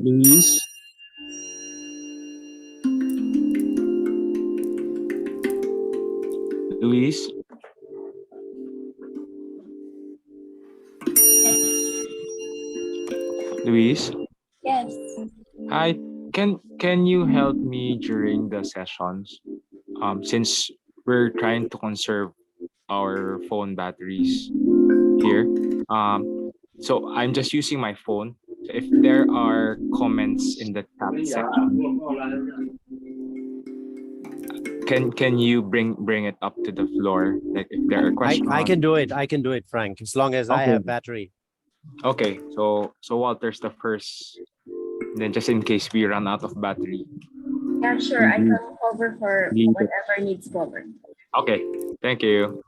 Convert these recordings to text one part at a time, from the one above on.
Luis, Luis, Luis. Yes. Hi. Can you help me during the sessions? Since we're trying to conserve our phone batteries here. So I'm just using my phone. So if there are comments in the chat section, can you bring it up to the floor? Like if there are questions. I can do it. I can do it, Frank, as long as I Okay. have battery. Okay. So Walter's the first. Then just in case we run out of battery. Yeah, sure. I can cover for Leave it. whatever needs covered. Okay. Thank you.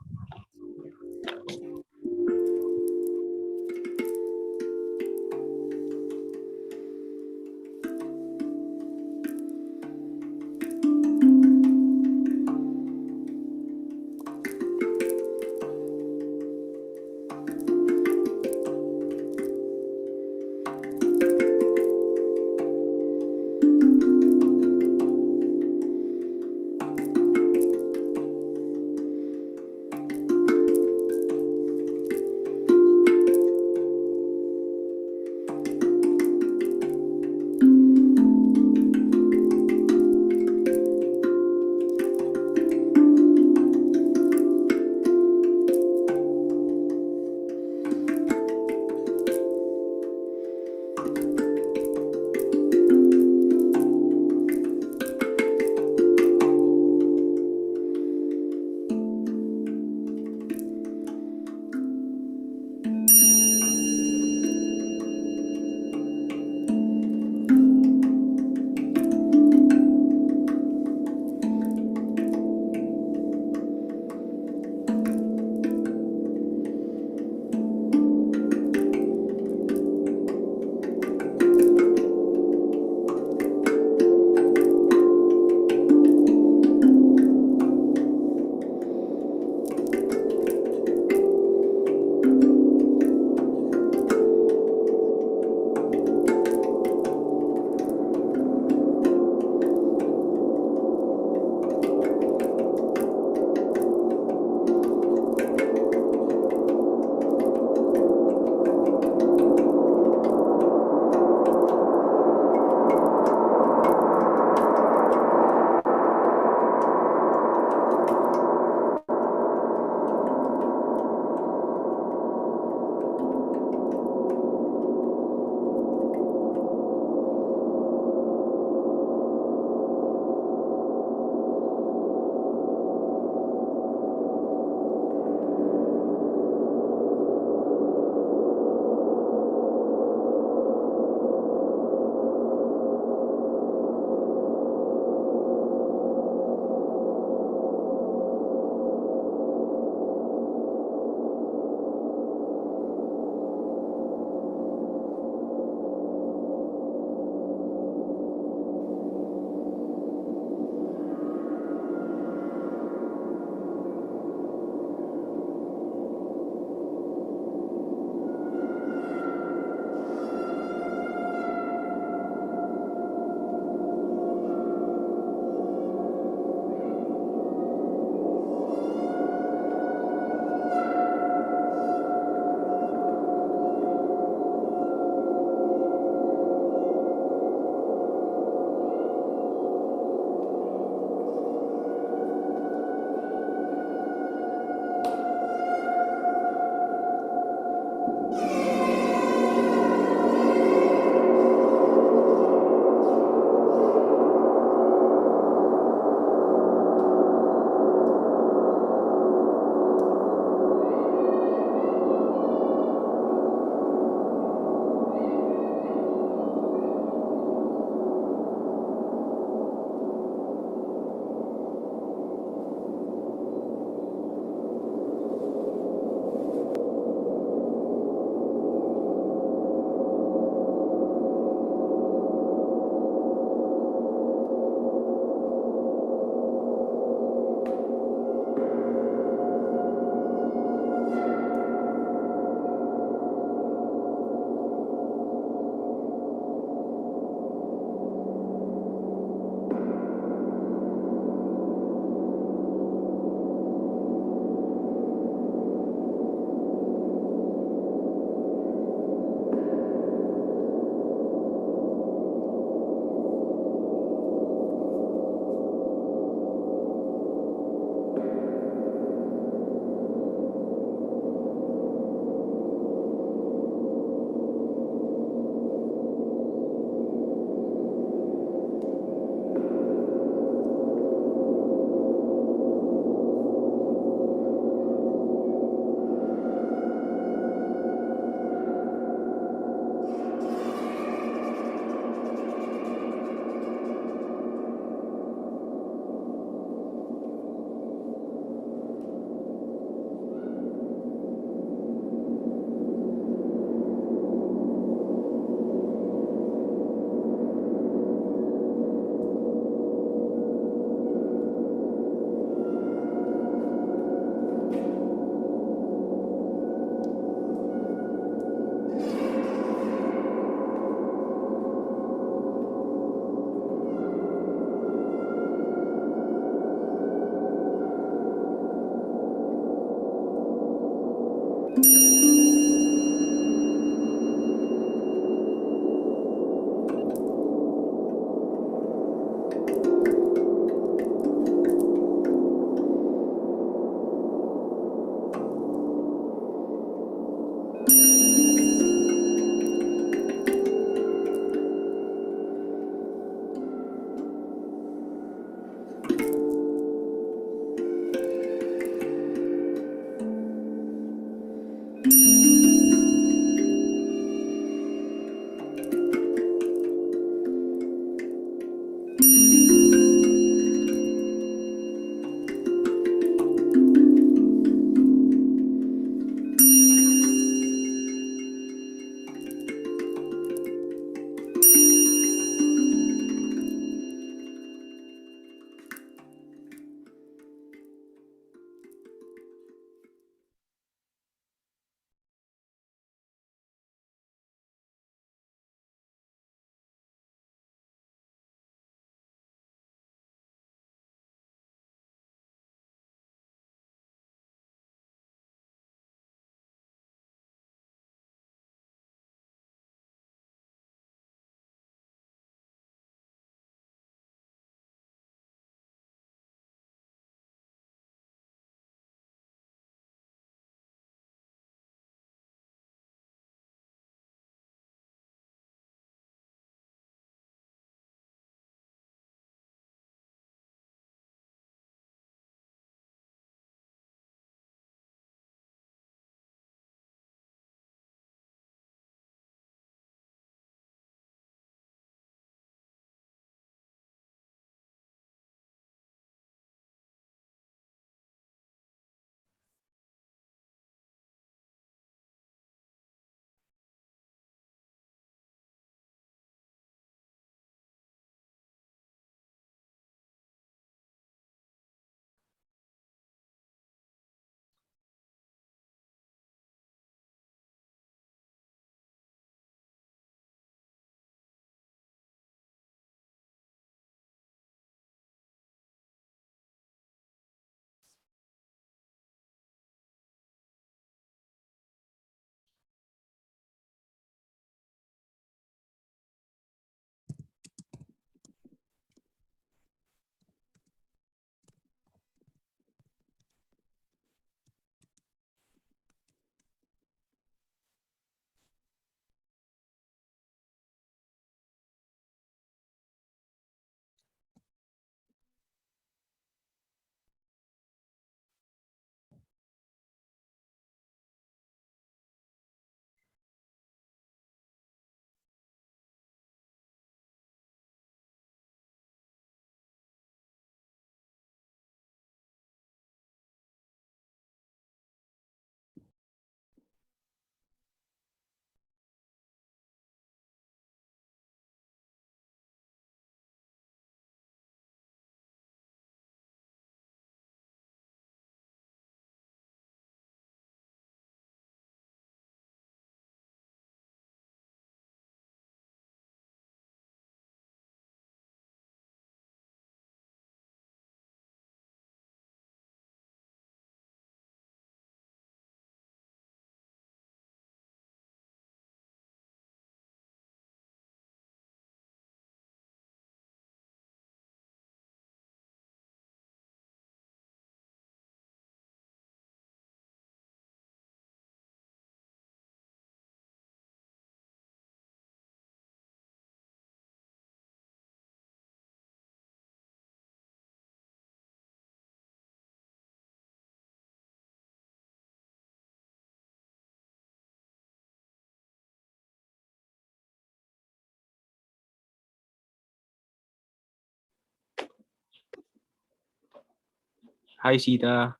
Hi, Sita.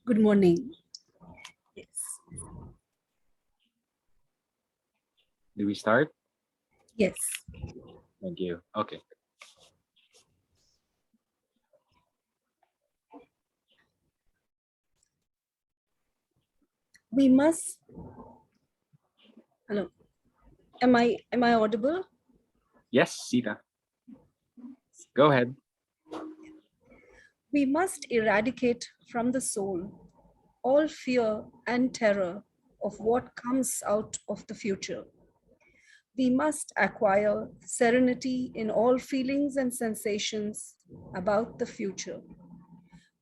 Good morning. Yes. Do we start? Yes. Thank you. Okay. We must. Hello. Am I audible? Yes, Sita. Go ahead. We must eradicate from the soul all fear and terror of what comes out of the future. We must acquire serenity in all feelings and sensations about the future.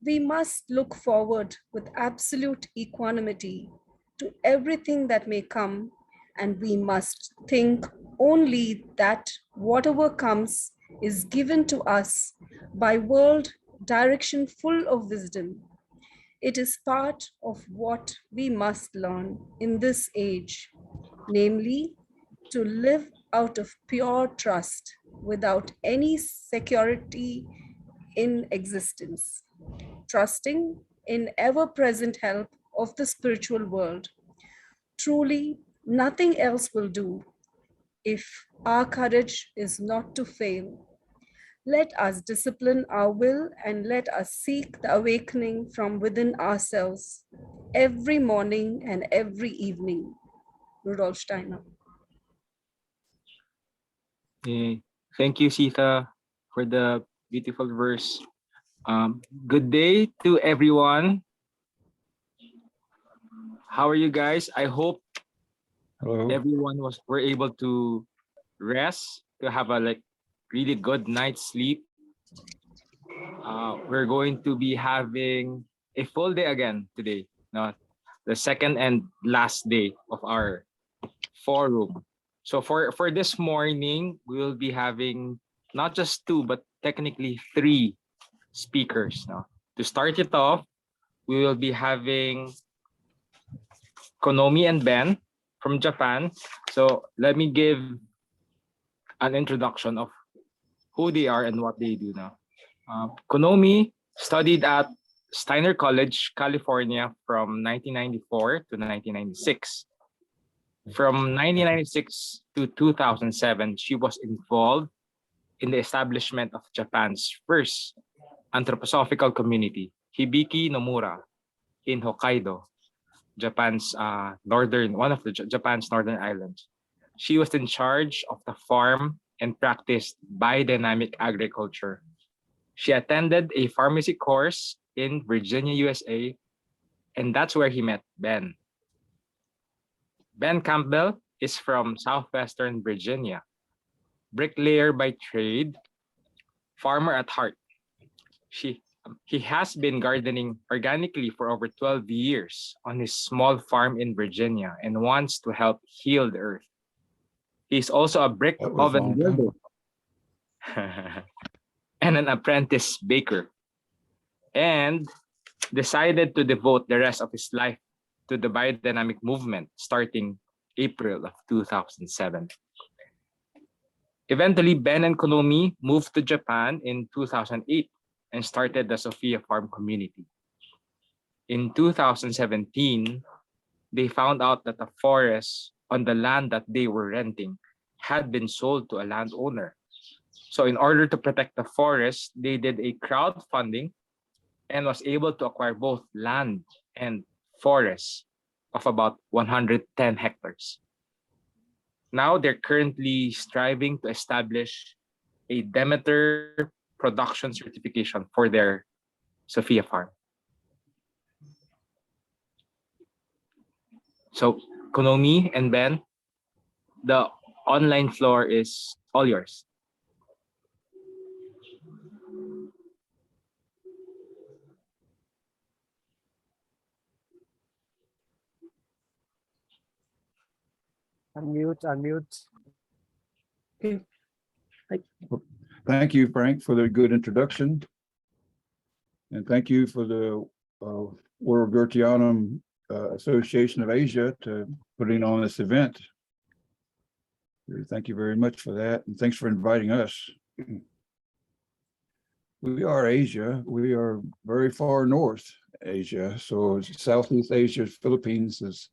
We must look forward with absolute equanimity to everything that may come, and we must think only that whatever comes is given to us by world direction full of wisdom. It is part of what we must learn in this age, namely, to live out of pure trust without any security in existence, trusting in ever present help of the spiritual world. Truly, nothing else will do if our courage is not to fail. Let us discipline our will and let us seek the awakening from within ourselves every morning and every evening. Rudolf Steiner. Thank you, Sita, for the beautiful verse. Good day to everyone. How are you guys? I hope Hello. everyone were able to rest, to have a really good night's sleep. We're going to be having a full day again today. No, the second and last day of our forum. So for this morning, we will be having not just two, but technically three speakers. Now, to start it off, we will be having Konomi and Ben from Japan. So let me give an introduction of who they are and what they do now. Konomi studied at Steiner College, California from 1994 to 1996. From 1996 to 2007, she was involved in the establishment of Japan's first anthroposophical community, Hibiki Nomura, in Hokkaido, Japan's one of the Japan's northern islands. She was in charge of the farm and practiced biodynamic agriculture. She attended a pharmacy course in Virginia, USA, and that's where he met Ben. Ben Campbell is from southwestern Virginia, bricklayer by trade, farmer at heart. He has been gardening organically for over 12 years on his small farm in Virginia and wants to help heal the earth. He's also a brick oven builder and an apprentice baker, and decided to devote the rest of his life to the biodynamic movement starting April of 2007. Eventually, Ben and Konomi moved to Japan in 2008 and started the Sophia Farm community. In 2017, they found out that the forest on the land that they were renting had been sold to a landowner. So in order to protect the forest, they did a crowdfunding and was able to acquire both land and forest of about 110 hectares. Now they're currently striving to establish a Demeter production certification for their Sophia farm. So Konomi and Ben, the online floor is all yours. Unmute. Okay. Thank you, Frank, for the good introduction. And thank you for the World Goetheanum Association of Asia to putting on this event. Thank you very much for that. And thanks for inviting us. We are Asia. We are very far north Asia. So Southeast Asia, Philippines is,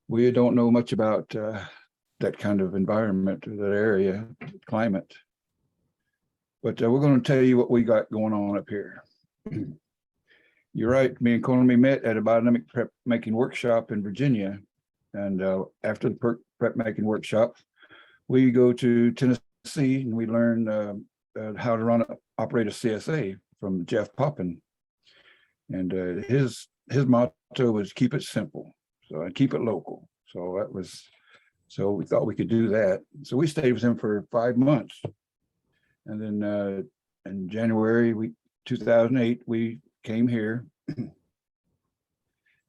we don't know much about that kind of environment or that area, climate. But we're going to tell you what we got going on up here. You're right. Me and Konomi met at a biodynamic prep making workshop in Virginia. And after the prep making workshop, we go to Tennessee and we learn how to operate a CSA from Jeff Poppin. And his motto was keep it simple. So and keep it local. So we thought we could do that. So we stayed with him for 5 months. And then in January 2008, we came here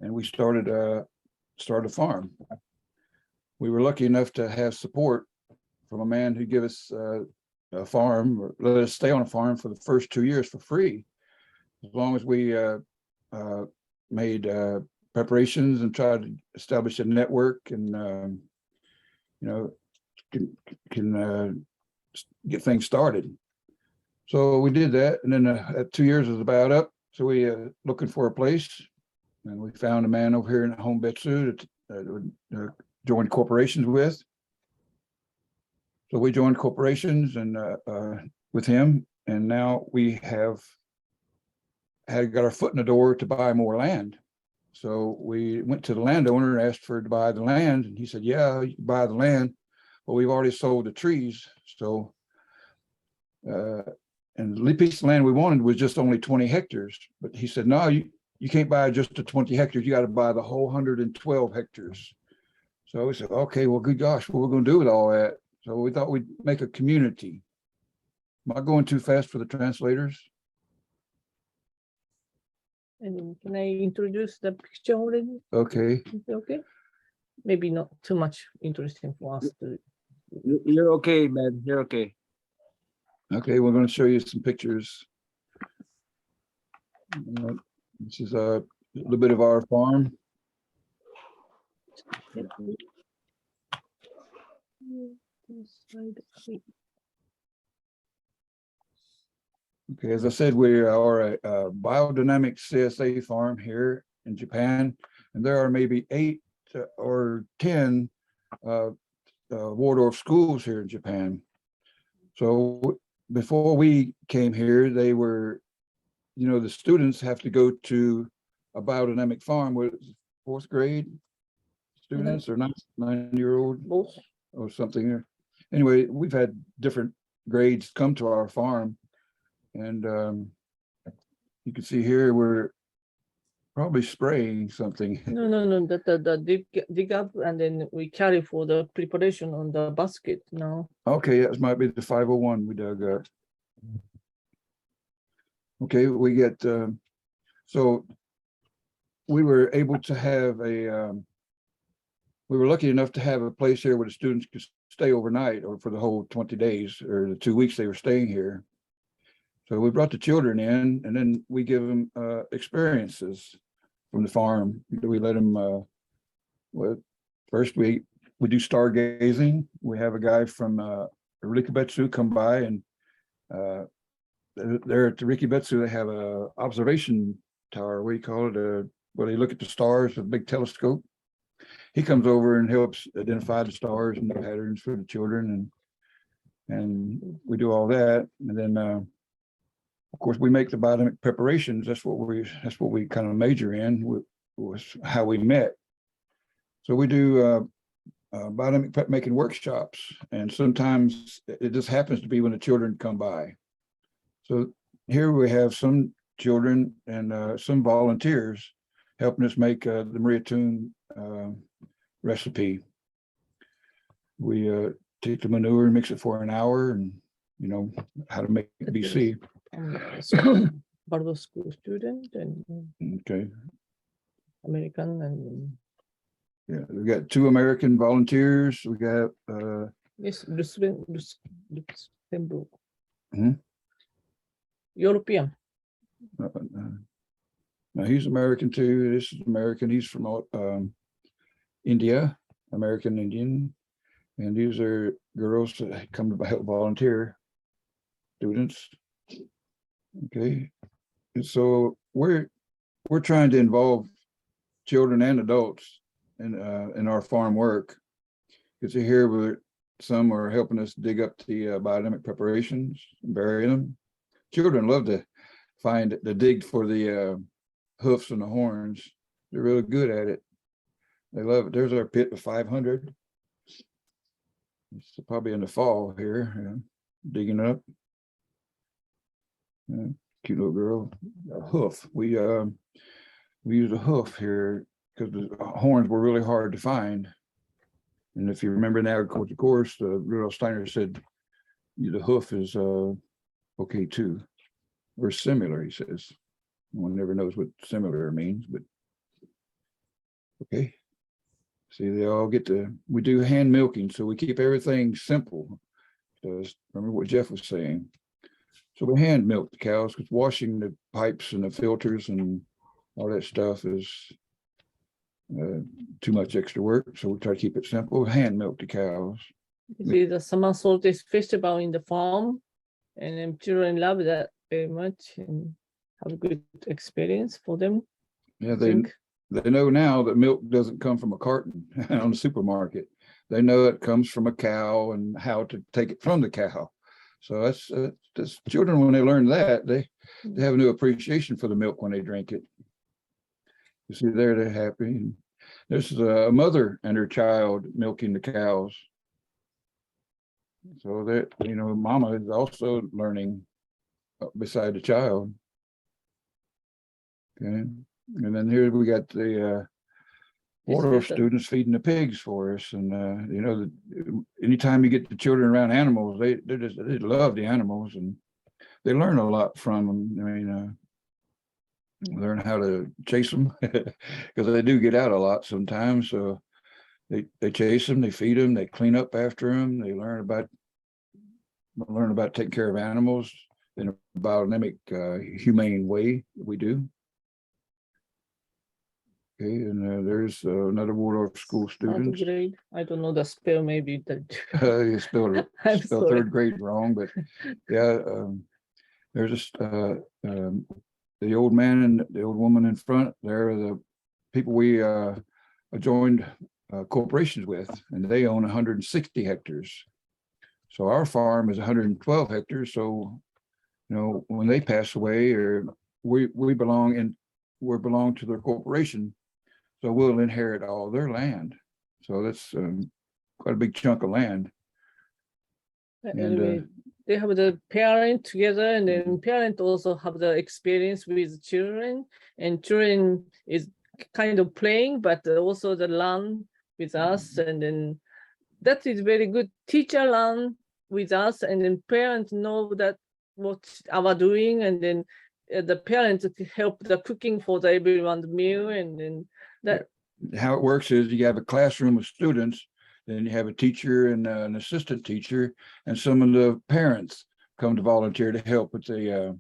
and we started a farm. We were lucky enough to have support from a man who gave us a farm, or let us stay on a farm for the first 2 years for free, as long as we made preparations and tried to establish a network and can get things started. So we did that, and then 2 years was about up. So we looking for a place, and we found a man over here in Hombetsu that joined corporations with. So we joined corporations and with him, and now we got our foot in the door to buy more land. So we went to the landowner and asked to buy the land, and he said, "Yeah, you can buy the land, but we've already sold the trees." So, and the piece of land we wanted was just only 20 hectares, but he said, "No, you can't buy just the 20 hectares. You got to buy the whole 112 hectares." So we said, "Okay, well, good gosh, what we're going to do with all that?" So we thought we'd make a community. Am I going too fast for the translators? And can I introduce the picture already? Okay. Okay. Maybe not too much interesting for us to. You're okay, man. You're okay. Okay, we're going to show you some pictures. This is a little bit of our farm. Okay, as I said, we are a biodynamic CSA farm here in Japan, and there are maybe 8 or 10 Waldorf schools here in Japan. So before we came here, they were, the students have to go to a biodynamic farm with 4th grade students or 9-year-old Both. or something. Anyway, we've had different grades come to our farm, and you can see here we're probably spraying something. No. The dig up and then we carry for the preparation on the basket now. Okay, that might be the 501 we dug up. Okay, we get so we were able to have we were lucky enough to have a place here where the students could stay overnight or for the whole 20 days or the 2 weeks they were staying here. So we brought the children in, and then we give them experiences from the farm. We let them, first we do stargazing. We have a guy from Rikibetsu come by, and there at the Rikibetsu, they have a observation tower, what do you call it, where they look at the stars with a big telescope. He comes over and helps identify the stars and the patterns for the children, and we do all that. And then, of course, we make the biodynamic preparations. That's what we kind of major in. Was how we met. So we do biodynamic prep making workshops, and sometimes it just happens to be when the children come by. So here we have some children and some volunteers helping us make the Maria Tune recipe. We take the manure and mix it for an hour, and how to make BC. So, Bardo school student and Okay. American and Yeah, we got 2 American volunteers. We got yes, Luxembourg. Mhm. European. now he's American too. This is American. He's from India, American Indian, and these are girls that come to help volunteer students. Okay, and so we're trying to involve children and adults in our farm work. Because here some are helping us dig up the biodynamic preparations, bury them. Children love to dig for the hoofs and the horns. They're really good at it. They love it. There's our pit of 500. It's probably in the fall here, digging up. Cute little girl. A hoof. We use a hoof here because the horns were really hard to find. And if you remember in the agriculture course, Rudolf Steiner said the hoof is okay too, or similar, he says. One never knows what similar means, but okay. See, they all we do hand milking, so we keep everything simple. Remember what Jeff was saying. So we hand milk the cows because washing the pipes and the filters and all that stuff is too much extra work. So we try to keep it simple, hand milk the cows. See, the summer solstice festival in the farm, and then children love that very much and have a good experience for them. Yeah, they know now that milk doesn't come from a carton on the supermarket. They know it comes from a cow and how to take it from the cow. So that's children, when they learn that, they have a new appreciation for the milk when they drink it. You see there, they're happy. This is a mother and her child milking the cows. So that, mama is also learning beside the child. Okay. And then here we got the Waldorf students feeding the pigs for us. And, anytime you get the children around animals, they love the animals and they learn a lot from them. I mean, learn how to chase them because they do get out a lot sometimes. So they chase them, they feed them, they clean up after them. They learn about taking care of animals in a biodynamic, humane way we do. Okay, and there's another Waldorf school student. Grade. I don't know the spell, maybe that. You spelled third grade wrong, but yeah, there's just the old man and the old woman in front. They're the people we joined corporations with, and they own 160 hectares. So our farm is 112 hectares. So, when they pass away, or we belong to their corporation, so we'll inherit all their land. So that's quite a big chunk of land. And they have the parent together, and then parent also have the experience with children, and children is kind of playing, but also the learn with us, and then that is very good. Teacher learn with us, and then parents know that what our doing, and then the parents help the cooking for the everyone's meal, and then that. How it works is you have a classroom of students, then you have a teacher and an assistant teacher, and some of the parents come to volunteer to help with the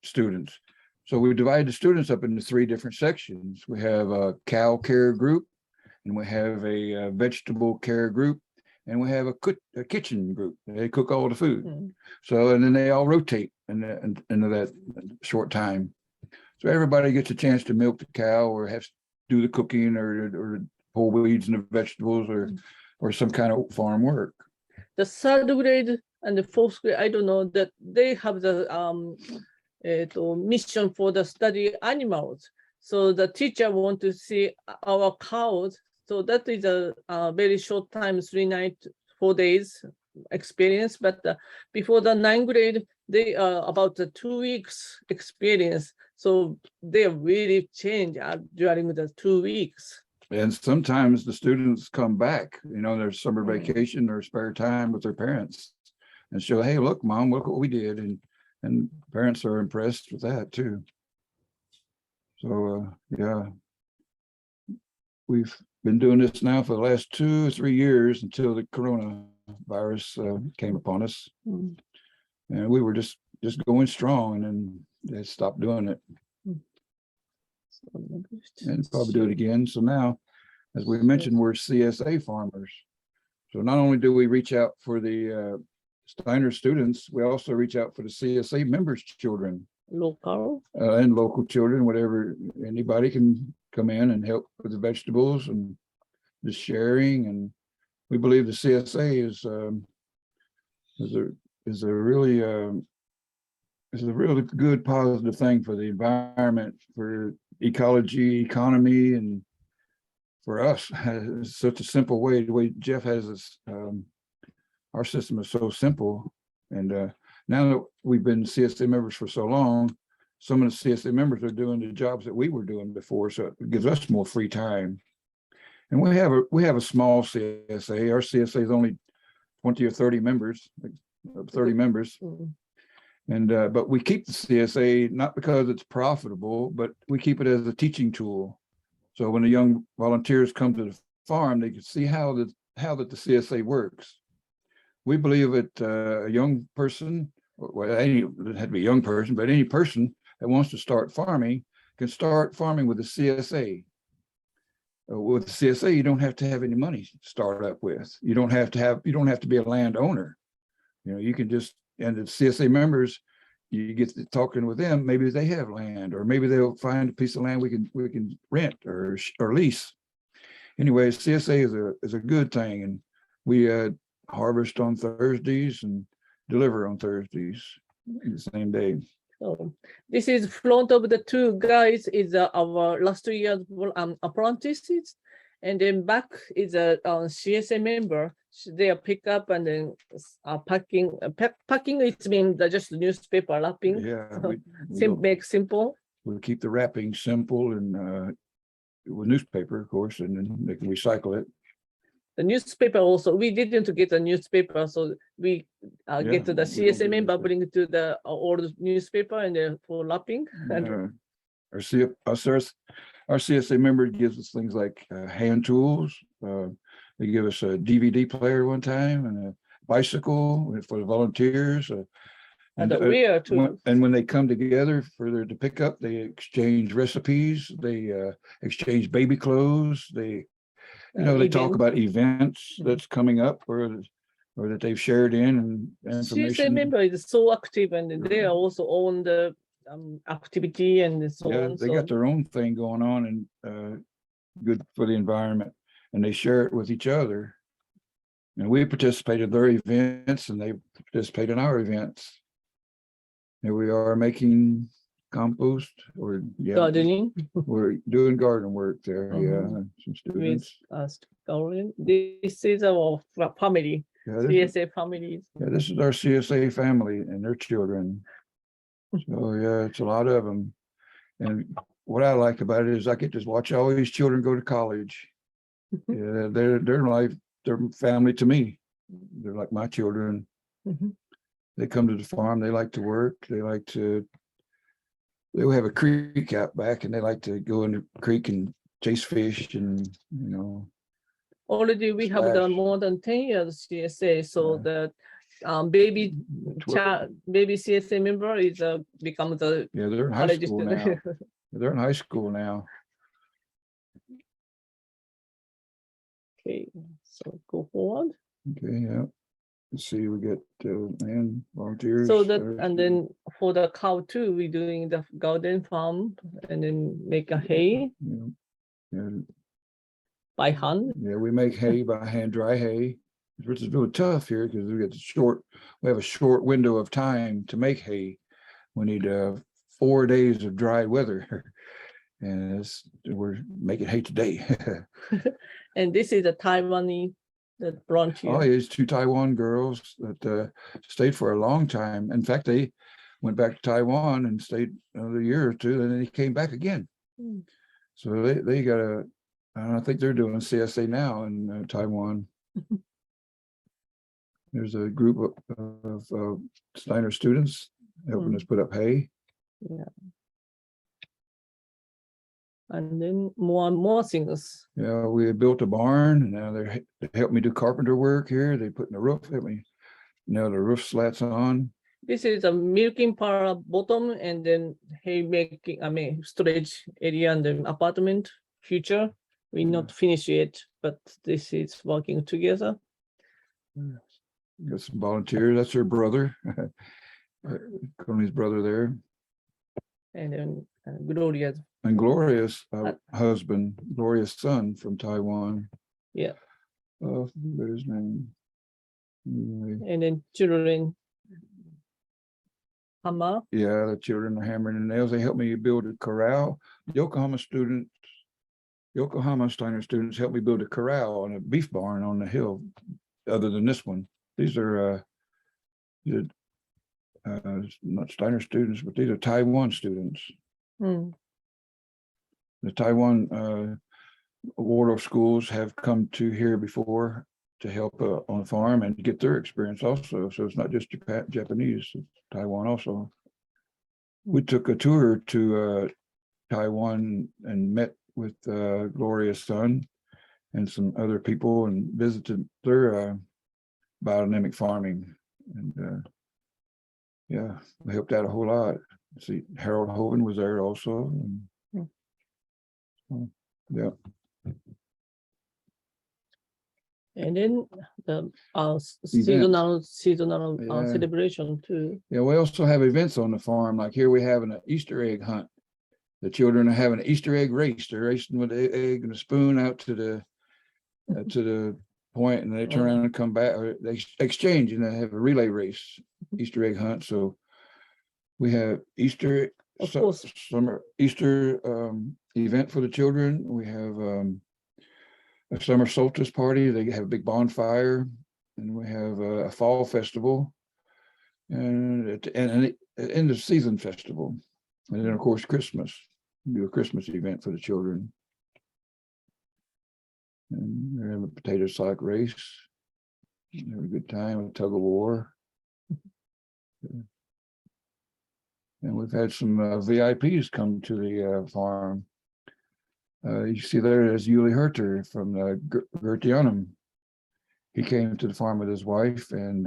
students. So we divide the students up into 3 different sections. We have a cow care group, and we have a vegetable care group, and we have a kitchen group. They cook all the food. So, and then they all rotate into that short time. So everybody gets a chance to milk the cow or have to do the cooking or pull weeds in the vegetables or some kind of farm work. The 3rd grade and the 4th grade, I don't know, that they have the mission for the study animals. So the teacher want to see our cows. So that is a very short time, 3 nights, 4 days experience. But before the 9th grade, they are about the 2 weeks experience. So they really change during the 2 weeks. And sometimes the students come back, their summer vacation or spare time with their parents and show, hey, look, Mom, look what we did. And parents are impressed with that too. So, yeah, we've been doing this now for the last 2 or 3 years until the coronavirus came upon us. And we were just going strong, and then they stopped doing it. And probably do it again. So now, as we mentioned, we're CSA farmers. So not only do we reach out for the Steiner students, we also reach out for the CSA members' children Local. and local children, whatever. Anybody can come in and help with the vegetables and the sharing. And we believe the CSA is a really good positive thing for the environment, for ecology, economy, and for us. It's such a simple way. The way Jeff has this, our system is so simple. And now that we've been CSA members for so long, some of the CSA members are doing the jobs that we were doing before, so it gives us more free time. And we have a small CSA. Our CSA is only 20 or 30 members, 30 members. And but we keep the CSA not because it's profitable, but we keep it as a teaching tool. So when the young volunteers come to the farm, they can see how that the CSA works. We believe that a young person, well, it doesn't have to be a young person, but any person that wants to start farming can start farming with the CSA. With the CSA, you don't have to have any money to start up with. You don't have to be a landowner. You know, you can just, and the CSA members, you get to talking with them. Maybe they have land, or maybe they'll find a piece of land we can rent or lease. Anyway, CSA is a good thing, and we harvest on Thursdays and deliver on Thursdays the same day. So this is front of the two guys is our last year's apprentices, and then back is a CSA member. They are pick up and then packing. Packing it means just newspaper wrapping. Yeah, Make simple. We keep the wrapping simple and with newspaper, of course, and then they can recycle it. The newspaper also, we didn't get a newspaper, so we get to the CSA member, bring it to the old newspaper and then for wrapping. Our CSA member gives us things like hand tools. They give us a DVD player one time and a bicycle for the volunteers. And wheel too. And when they come together to pick up, they exchange recipes. They exchange baby clothes. They talk about events that's coming up or that they've shared in and information. CSA member is so active, and they are also on the activity and so on. They got their own thing going on, and good for the environment, and they share it with each other. And we participate in their events, and they participate in our events. Here we are making compost or gardening. We're doing garden work there. Some students. Gardening. This is our family. CSA families. Yeah, this is our CSA family and their children. So yeah, it's a lot of them. And what I like about it is I get to watch all these children go to college. Yeah, they're family to me. They're like my children. They come to the farm. They like to work. They have a creek out back, and they like to go in the creek and chase fish, and already we have done more than 10 years CSA, so that baby CSA member is become the they're in high school now. They're in high school now. Okay, so go forward. Okay, yeah. Let's see, we get and volunteers. So that, and then for the cow too, we're doing the garden farm and then make a hay by hand. Yeah, we make hay by hand, dry hay, which is really tough here because we have a short window of time to make hay. We need 4 days of dry weather, and we're making hay today. And this is a Taiwanese that brought here. Oh, it's 2 Taiwan girls that stayed for a long time. In fact, they went back to Taiwan and stayed another year or two, and then they came back again. So they got I think they're doing CSA now in Taiwan. There's a group of Steiner students helping us put up hay. Yeah. And then more things. Yeah, we built a barn, and now they help me do carpenter work here. They put in the roof, help me the roof slats on. This is a milking part bottom, and then hay making, storage area and the apartment future. We not finished yet, but this is working together. Got some volunteers. That's her brother, Konomi's brother there, and then Gloria's. and Gloria's husband, Gloria's son from Taiwan. Yeah. Oh, I forget his name. Anyway, And then children, Hammer. yeah, the children are hammering the nails. They helped me build a corral. Yokohama Steiner students helped me build a corral and a beef barn on the hill. Other than this one, these are not Steiner students, but these are Taiwan students. Mm. The Taiwan Waldorf schools have come to here before to help on the farm and get their experience also. So it's not just Japanese, it's Taiwan also. We took a tour to Taiwan and met with Gloria's son and some other people and visited their biodynamic farming. And yeah, we helped out a whole lot. See, Harold Hoven was there also. And, yeah. And then the seasonal Yeah. celebration too. Yeah, we also have events on the farm. Like here we have an Easter egg hunt. The children are having an Easter egg race. They're racing with the egg and a spoon out to the point, and they turn around and come back, or they exchange and they have a relay race, Easter egg hunt. So we have Easter, Of course. summer Easter event for the children. We have a summer solstice party. They have a big bonfire, and we have a fall festival, and an end of season festival, and then of course Christmas. We do a Christmas event for the children, and we have a potato sack race. Have a good time, a tug of war, and we've had some VIPs come to the farm. You see there's Uli Herter from the Goetheanum. He came to the farm with his wife, and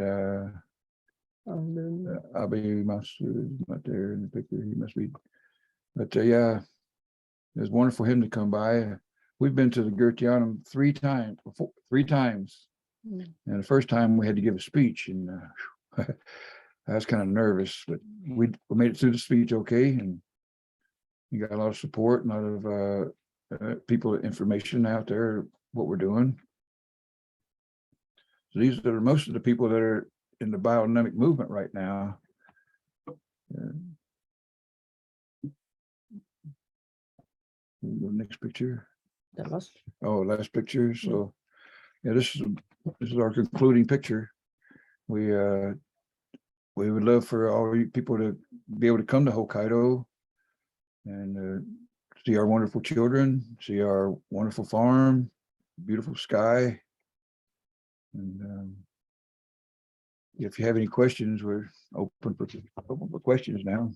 Abe Masu is not there in the picture. He must be, but yeah, it was wonderful for him to come by. We've been to the Goetheanum three times, and the first time we had to give a speech, and I was kind of nervous, but we made it through the speech okay, and you got a lot of support, and a lot of people, information out there, what we're doing. So these are most of the people that are in the biodynamic movement right now. The next picture. That was. Oh, last picture. So yeah, this is our concluding picture. We would love for all you people to be able to come to Hokkaido and see our wonderful children, see our wonderful farm, beautiful sky. And if you have any questions, we're open for questions now.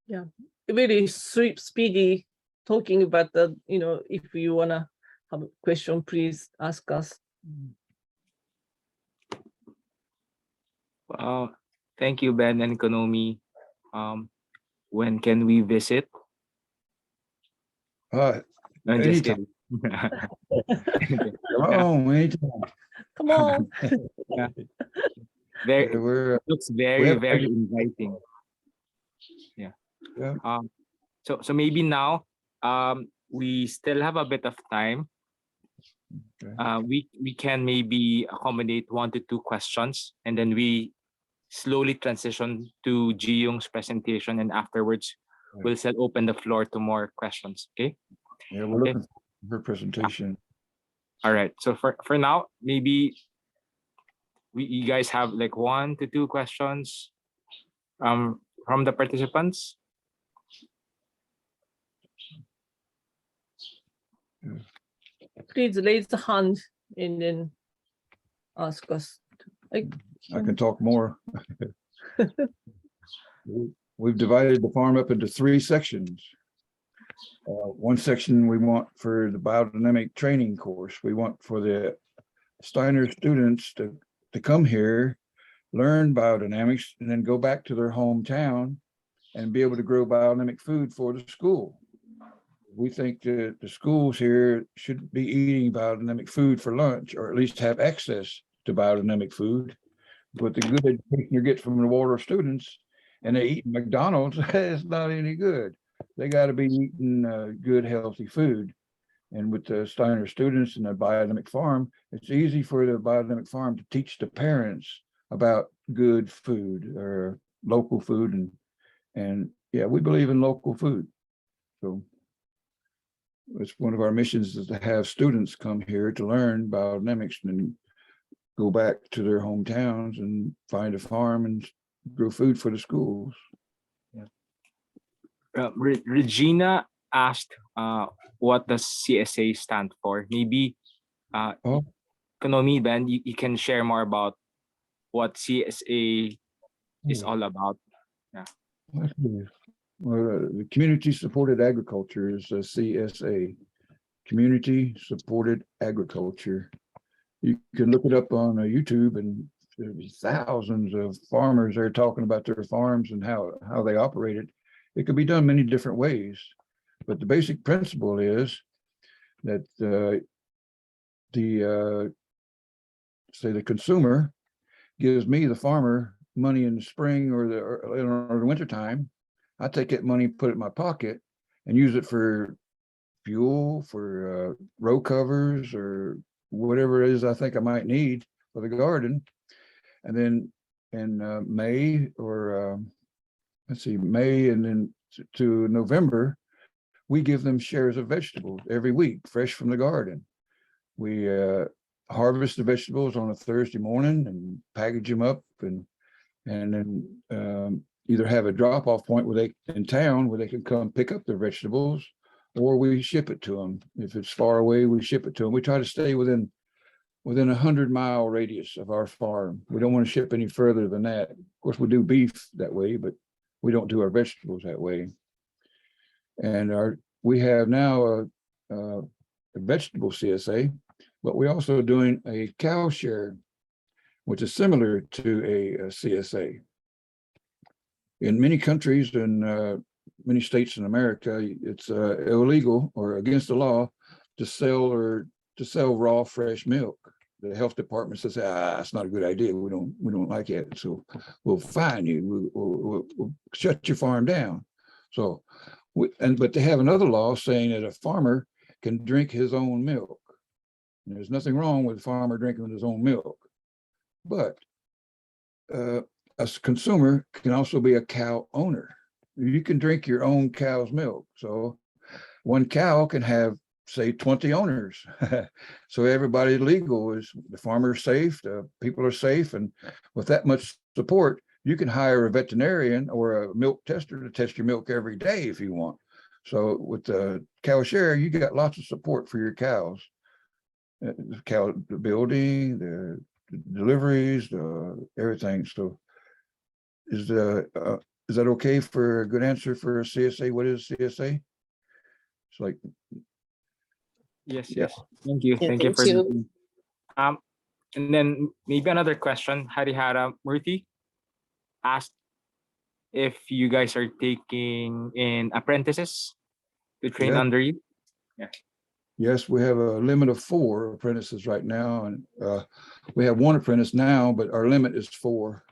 Yeah, very speedy talking about the, if you wanna have a question, please ask us. Thank you, Ben and Konomi. When can we visit? No, I'm just Anytime. kidding. Oh, anytime. Come on. Yeah. Looks We very, have- very inviting. Yeah. Yeah. So maybe now we still have a bit of time. Okay. We can maybe accommodate 1 to 2 questions, and then we slowly transition to Ji-Young's presentation, and afterwards we'll still open the floor to more questions. Okay. Yeah, we're looking for her presentation. All right. So for now, maybe you guys have like 1 to 2 questions from the participants. Please raise the hand and then ask us. I can talk more. We've divided the farm up into 3 sections. One section we want for the biodynamic training course. We want for the Steiner students to come here, learn biodynamics, and then go back to their hometown and be able to grow biodynamic food for the school. we think that the schools here should be eating biodynamic food for lunch, or at least have access to biodynamic food. But the good education you get from the Waldorf students, and they eat McDonald's, it's not any good. They got to be eating good, healthy food. And with the Steiner students and the biodynamic farm, it's easy for the biodynamic farm to teach the parents about good food or local food. And yeah, we believe in local food. So it's one of our missions is to have students come here to learn biodynamics and go back to their hometowns and find a farm and grow food for the schools. Regina asked what does CSA stand for. Maybe Oh, Konomi Ben, you can share more about what CSA is all about. that's good. Well, the community supported agriculture is a CSA, community supported agriculture. You can look it up on YouTube, and there's thousands of farmers there talking about their farms and how they operate it. It could be done many different ways, but the basic principle is that say the consumer gives me, the farmer, money in the spring or the winter time. I take that money, put it in my pocket, and use it for fuel, for row covers, or whatever it is I think I might need for the garden. And then in May or May and then to November, we give them shares of vegetables every week, fresh from the garden. We harvest the vegetables on a Thursday morning and package them up, and then either have a drop-off point in town where they can come pick up their vegetables, or we ship it to them. If it's far away, we ship it to them. We try to stay within 100-mile radius of our farm. We don't want to ship any further than that. Of course, we do beef that way, but we don't do our vegetables that way. And we have now a vegetable CSA, but we're also doing a cow share, which is similar to a CSA. In many countries and many states in America, it's illegal or against the law to sell raw fresh milk. The health department says, it's not a good idea. We don't like it, so we'll fine you. We'll shut your farm down. So, but they have another law saying that a farmer can drink his own milk. And there's nothing wrong with a farmer drinking his own milk, but a consumer can also be a cow owner. You can drink your own cow's milk. So one cow can have, say, 20 owners. So everybody's legal, is the farmer's safe, the people are safe. And with that much support, you can hire a veterinarian or a milk tester to test your milk every day if you want. So with the cow share, you got lots of support for your cows. The cow, the building, the deliveries, everything. So is that okay for a good answer for a CSA? What is CSA? It's like, Yes, yeah. yes. Thank you. Yeah, Thank you thank for you. and then maybe another question. Harihara Murthy asked if you guys are taking in apprentices to train Yeah. under you. Yes, we have a limit of 4 apprentices right now, and we have 1 apprentice now, but our limit is 4.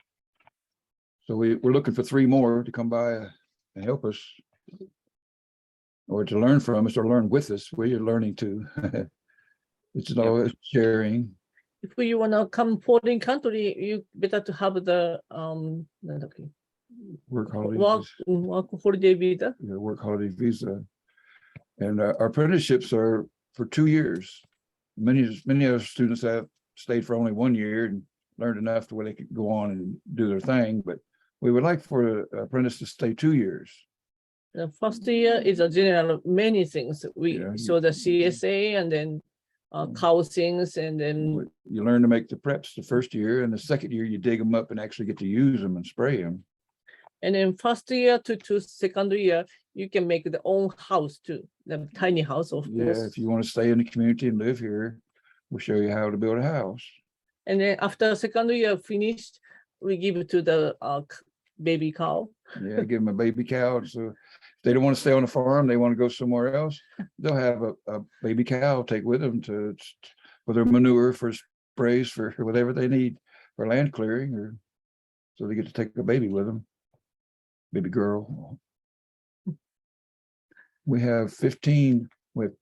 So we're looking for 3 more to come by and help us, or to learn from us, or learn with us. We're learning too. It's always sharing. If you wanna come foreign country, you better to have the Work holiday, work holiday visa. work holiday visa, and our apprenticeships are for 2 years. Many of our students have stayed for only 1 year and learned enough to where they could go on and do their thing. But we would like for an apprentice to stay 2 years. The first year is a general many things. We Yeah. show the CSA and then cow things, and then You learn to make the preps the first year, and the second year you dig them up and actually get to use them and spray them. and then first year to second year you can make the own house too, the tiny house, of Yeah, course. if you want to stay in the community and live here, we'll show you how to build a house. And then after second year finished, we give it to the baby cow. Yeah, give them a baby cow. So they don't want to stay on the farm, they want to go somewhere else, they'll have a baby cow take with them for their manure, for sprays, for whatever they need for land clearing, or so they get to take a baby with them, baby girl. We have 15 with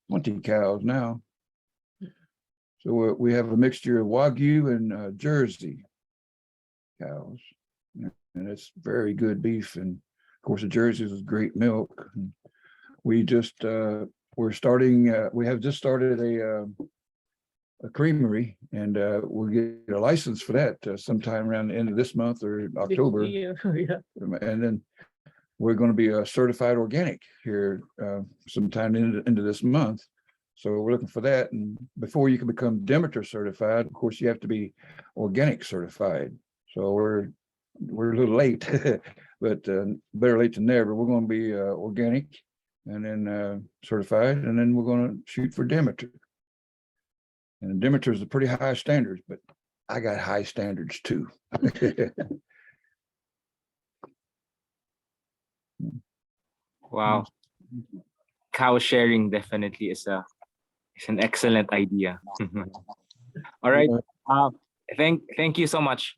20 cows now. So we have a mixture of Wagyu and Jersey cows, and it's very good beef. And of course, the Jersey's is great milk. And we just we're starting. We have just started a creamery, and we'll get a license for that sometime around the end of this month or October. Yeah. And then we're going to be certified organic here sometime into this month. So we're looking for that. And before you can become Demeter certified, of course, you have to be organic certified. So we're a little late, but better late than never. We're going to be organic and then certified, and then we're going to shoot for Demeter. And Demeter is a pretty high standards, but I got high standards too. Wow. Cow sharing definitely is an excellent idea. All right. Thank you so much,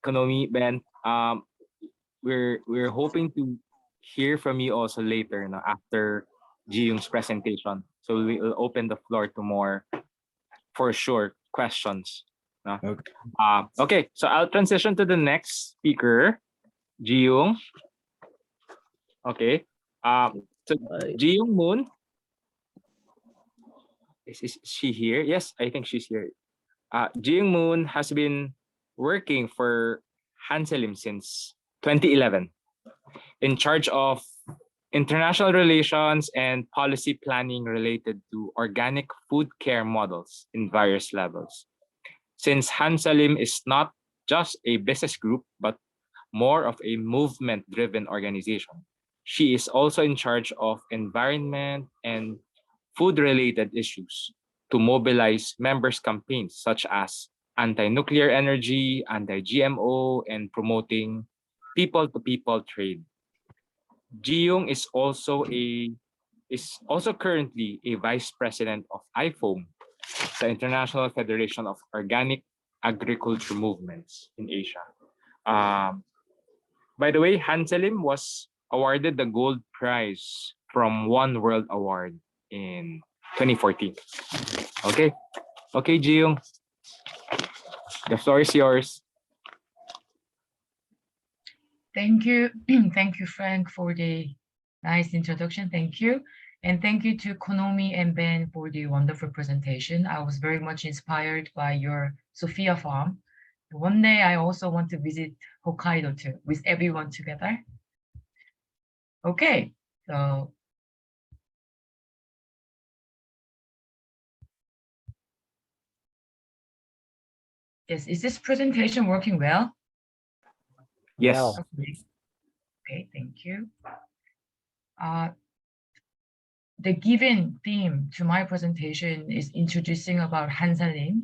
Konomi, Ben. We're hoping to hear from you also later, after Ji-Young's presentation. So we'll open the floor to more, for sure, questions. Okay. Okay, so I'll transition to the next speaker, Ji-Young. Okay. So Ji-Young Moon. Is she here? Yes, I think she's here. Ji-Young Moon has been working for Hansalim since 2011, in charge of international relations and policy planning related to organic food care models in various levels. Since Hansalim is not just a business group, but more of a movement-driven organization, she is also in charge of environment and food-related issues to mobilize members' campaigns such as anti-nuclear energy, anti-GMO, and promoting people-to-people trade. Ji-Young is also currently a vice president of IFOAM, the International Federation of Organic Agriculture Movements in Asia. By the way, Hansalim was awarded the gold prize from One World Award in 2014. Okay, Ji-Young, the floor is yours. Thank you. Thank you, Frank, for the nice introduction. Thank you. And thank you to Konomi and Ben for the wonderful presentation. I was very much inspired by your Sophia farm. One day I also want to visit Hokkaido too, with everyone together. Okay, so yes, is this presentation working well? Yes. Okay, thank you. The given theme to my presentation is introducing about Hansalim.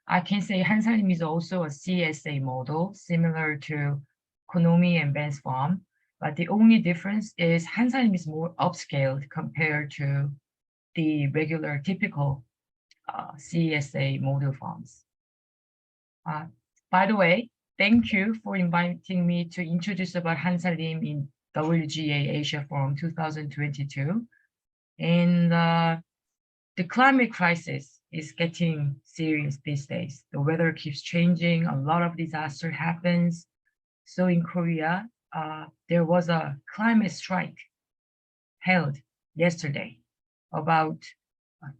I can say Hansalim is also a CSA model similar to Konomi and Ben's farm, but the only difference is Hansalim is more upscaled compared to the regular typical CSA model farms. By the way, thank you for inviting me to introduce about Hansalim in WGA Asia Forum 2022. And the climate crisis is getting serious these days. The weather keeps changing, a lot of disaster happens. So in Korea, there was a climate strike held yesterday. About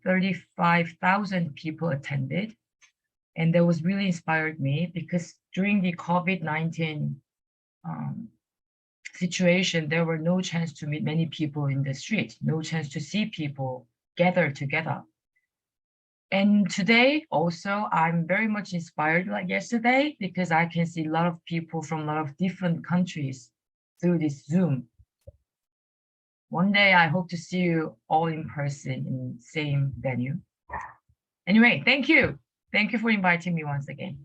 35,000 people attended. And that was really inspired me because during the COVID-19 situation, there were no chance to meet many people in the street, no chance to see people gather together. And today also, I'm very much inspired like yesterday because I can see a lot of people from a lot of different countries through this Zoom. One day, I hope to see you all in person in the same venue. Anyway, thank you. Thank you for inviting me once again.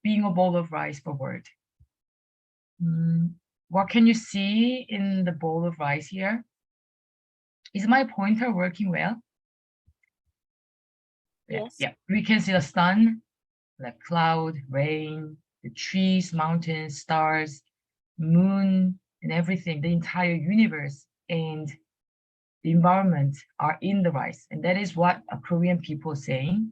Being a bowl of rice for word. What can you see in the bowl of rice here? Is my pointer working well? Yes. Yeah. We can see the sun, like cloud, rain, the trees, mountains, stars, moon, and everything, the entire universe and the environment are in the rice. And that is what Korean people are saying.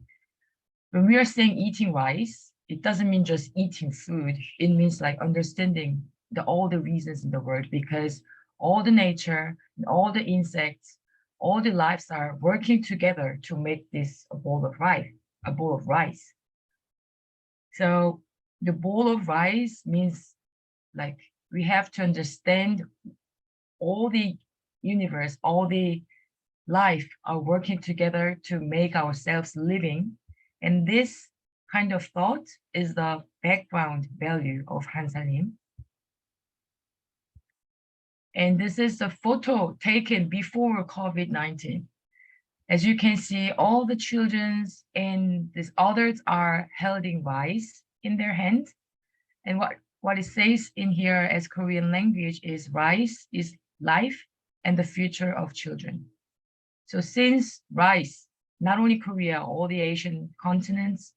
When we are saying eating rice, it doesn't mean just eating food. It means like understanding all the reasons in the world, because all the nature and all the insects, all the lives are working together to make this a bowl of rice. So the bowl of rice means like we have to understand all the universe, all the life are working together to make ourselves living. And this kind of thought is the background value of Hansalim. And this is a photo taken before COVID-19. As you can see, all the children and these adults are holding rice in their hand. And what it says in here as Korean language is rice is life and the future of children. So since rice, not only Korea, all the Asian continents,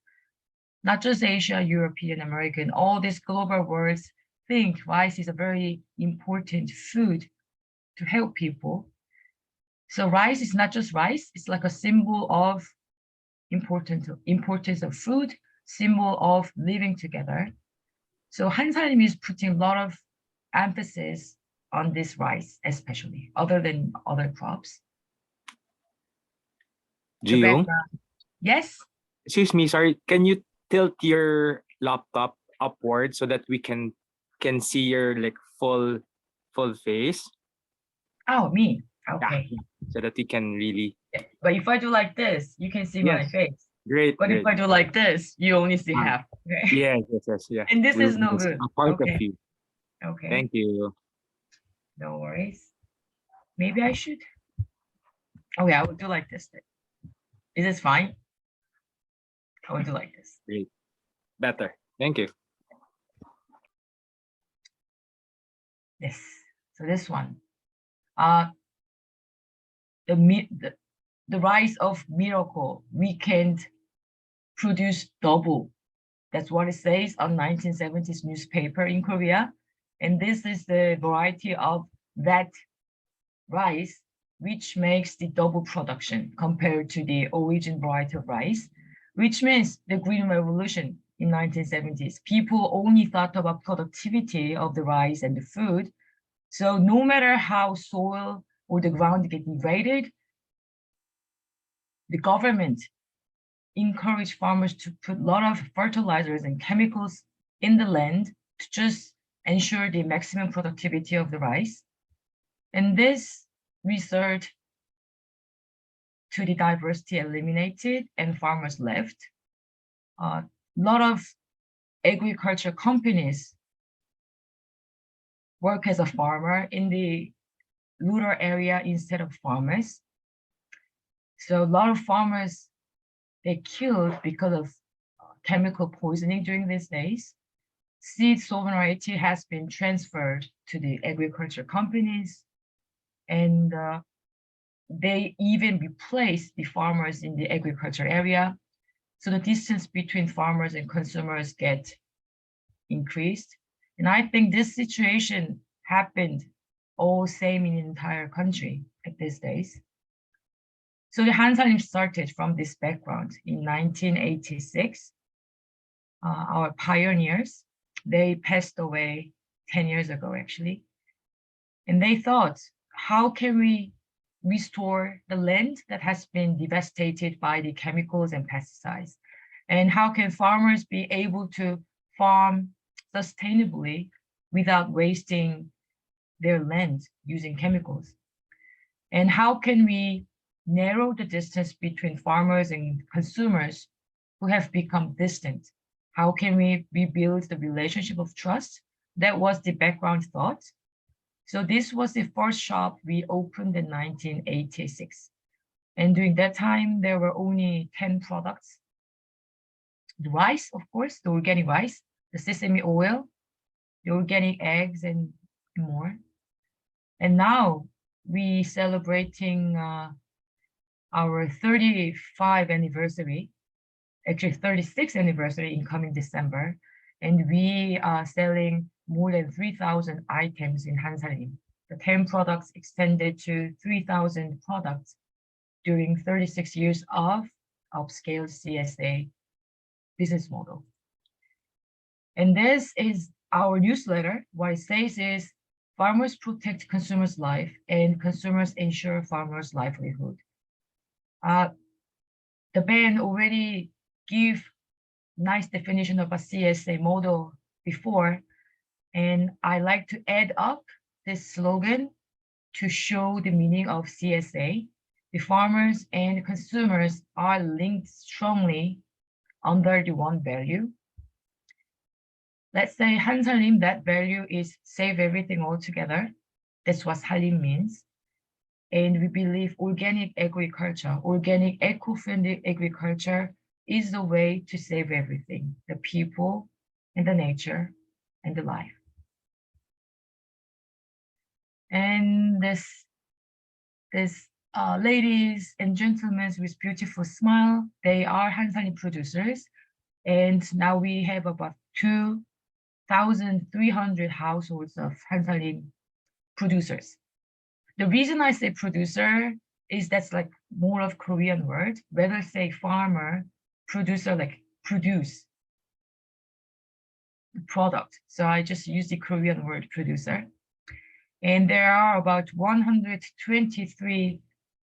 not just Asia, European, American, all these global worlds think rice is a very important food to help people. So rice is not just rice, it's like a symbol of importance of food, symbol of living together. So Hansalim is putting a lot of emphasis on this rice, especially, other than other crops. The Gio, background. Yes? excuse me, sorry. Can you tilt your laptop upward so that we can see your like full face? Oh, me. Yeah, Okay. so that we can really. But if I do like this, you can see my Yes. face. Great, But great. if I do like this, you only see Ah, half. Okay. Yes, yeah. And this We is no want good. a part of Okay. you. Okay. Thank you. No worries. Maybe I should. Oh yeah, I would do like this then. Is this fine? I would do like this. Great. Better. Thank you. Yes. So this one. The rise of miracle. We can produce double. That's what it says on 1970s newspaper in Korea. And this is the variety of that rice, which makes the double production compared to the origin variety of rice, which means the Green Revolution in 1970s. People only thought about productivity of the rice and the food. So no matter how soil or the ground get degraded, the government encouraged farmers to put a lot of fertilizers and chemicals in the land to just ensure the maximum productivity of the rice. And this result to the diversity eliminated and farmers left. A lot of agriculture companies work as a farmer in the rural area instead of farmers. So a lot of farmers, they killed because of chemical poisoning during these days. Seed sovereignty has been transferred to the agriculture companies, and they even replaced the farmers in the agriculture area. So the distance between farmers and consumers get increased. And I think this situation happened all same in the entire country at these days. So the Hansalim started from this background in 1986. Our pioneers, they passed away 10 years ago, actually. And they thought, how can we restore the land that has been devastated by the chemicals and pesticides? And how can farmers be able to farm sustainably without wasting their land using chemicals? And how can we narrow the distance between farmers and consumers who have become distant? How can we rebuild the relationship of trust? That was the background thought. So this was the first shop we opened in 1986. And during that time, there were only 10 products. The rice, of course, the organic rice, the sesame oil, the organic eggs and more. And now we celebrating our 35th anniversary, actually 36th anniversary in coming December. And we are selling more than 3,000 items in Hansalim. The 10 products extended to 3,000 products during 36 years of upscale CSA business model. And this is our newsletter. What it says is, farmers protect consumers' life and consumers ensure farmers' livelihood. The band already give nice definition of a CSA model before, and I like to add up this slogan to show the meaning of CSA. The farmers and consumers are linked strongly under the one value. Let's say Hansalim, that value is save everything altogether. That's what Salim means. And we believe organic agriculture, organic eco-friendly agriculture is the way to save everything, the people and the nature and the life. And this ladies and gentlemen with beautiful smile, they are Hansalim producers. And now we have about 2,300 households of Hansalim producers. The reason I say producer is that's like more of Korean word, rather say farmer, producer, like produce the product. So I just use the Korean word producer. And there are about 123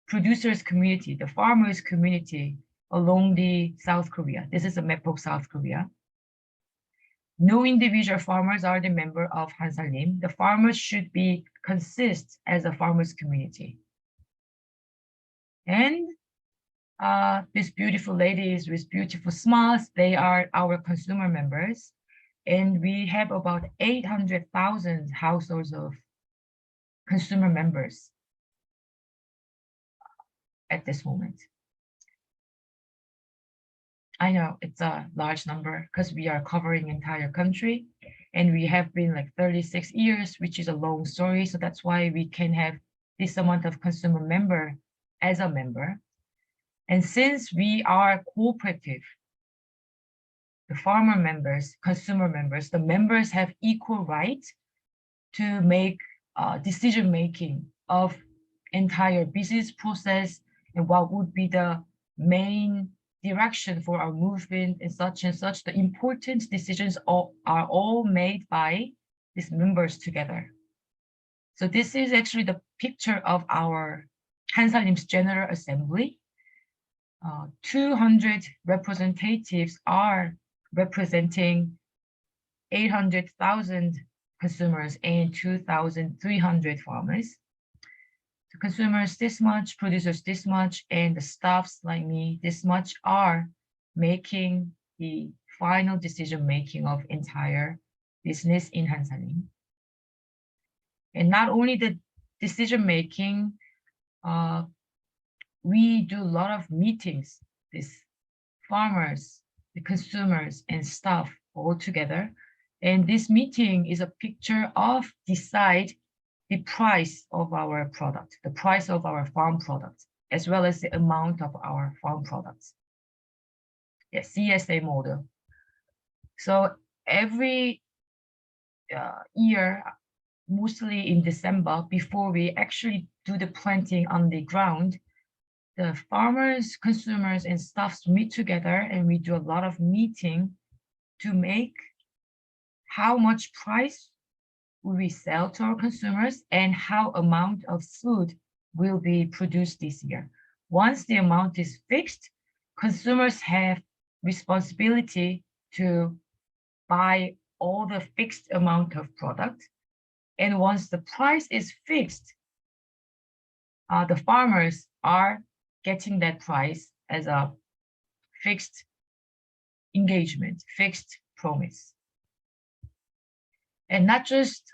producers community, the farmers community along the South Korea. This is a map of South Korea. No individual farmers are the member of Hansalim. The farmers should be consist as a farmers community. And these beautiful ladies with beautiful smiles, they are our consumer members. And we have about 800,000 households of consumer members at this moment. I know it's a large number because we are covering entire country and we have been like 36 years, which is a long story. So that's why we can have this amount of consumer member as a member. And since we are cooperative, the farmer members, consumer members, the members have equal right to make decision-making of entire business process and what would be the main direction for our movement and such. The important decisions are all made by these members together. So this is actually the picture of our Hansalim's General Assembly. 200 representatives are representing 800,000 consumers and 2,300 farmers. The consumers this much, producers this much, and the staffs like me this much are making the final decision making of entire business in Hansalim. And not only the decision making, we do a lot of meetings, these farmers, the consumers, and staff all together. And this meeting is a picture of decide the price of our product, the price of our farm products, as well as the amount of our farm products. Yes, CSA model. So every year, mostly in December, before we actually do the planting on the ground, the farmers, consumers, and staffs meet together and we do a lot of meeting to make how much price will we sell to our consumers and how amount of food will be produced this year. Once the amount is fixed, consumers have responsibility to buy all the fixed amount of product. And once the price is fixed, the farmers are getting that price as a fixed engagement, fixed promise. And not just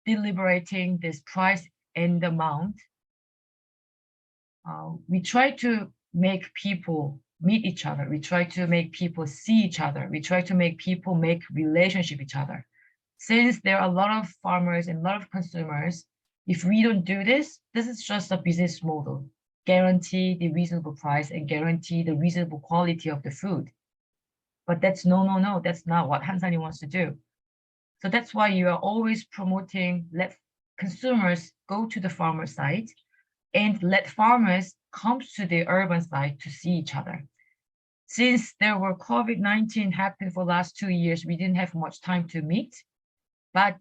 deliberating this price and amount, we try to make people meet each other. We try to make people see each other. We try to make people make relationship with each other. Since there are a lot of farmers and a lot of consumers, if we don't do this, this is just a business model. Guarantee the reasonable price and guarantee the reasonable quality of the food. But that's no, that's not what Hansalim wants to do. So that's why you are always promoting, let consumers go to the farmer site and let farmers come to the urban site to see each other. Since there were COVID-19 happened for the last 2 years, we didn't have much time to meet, but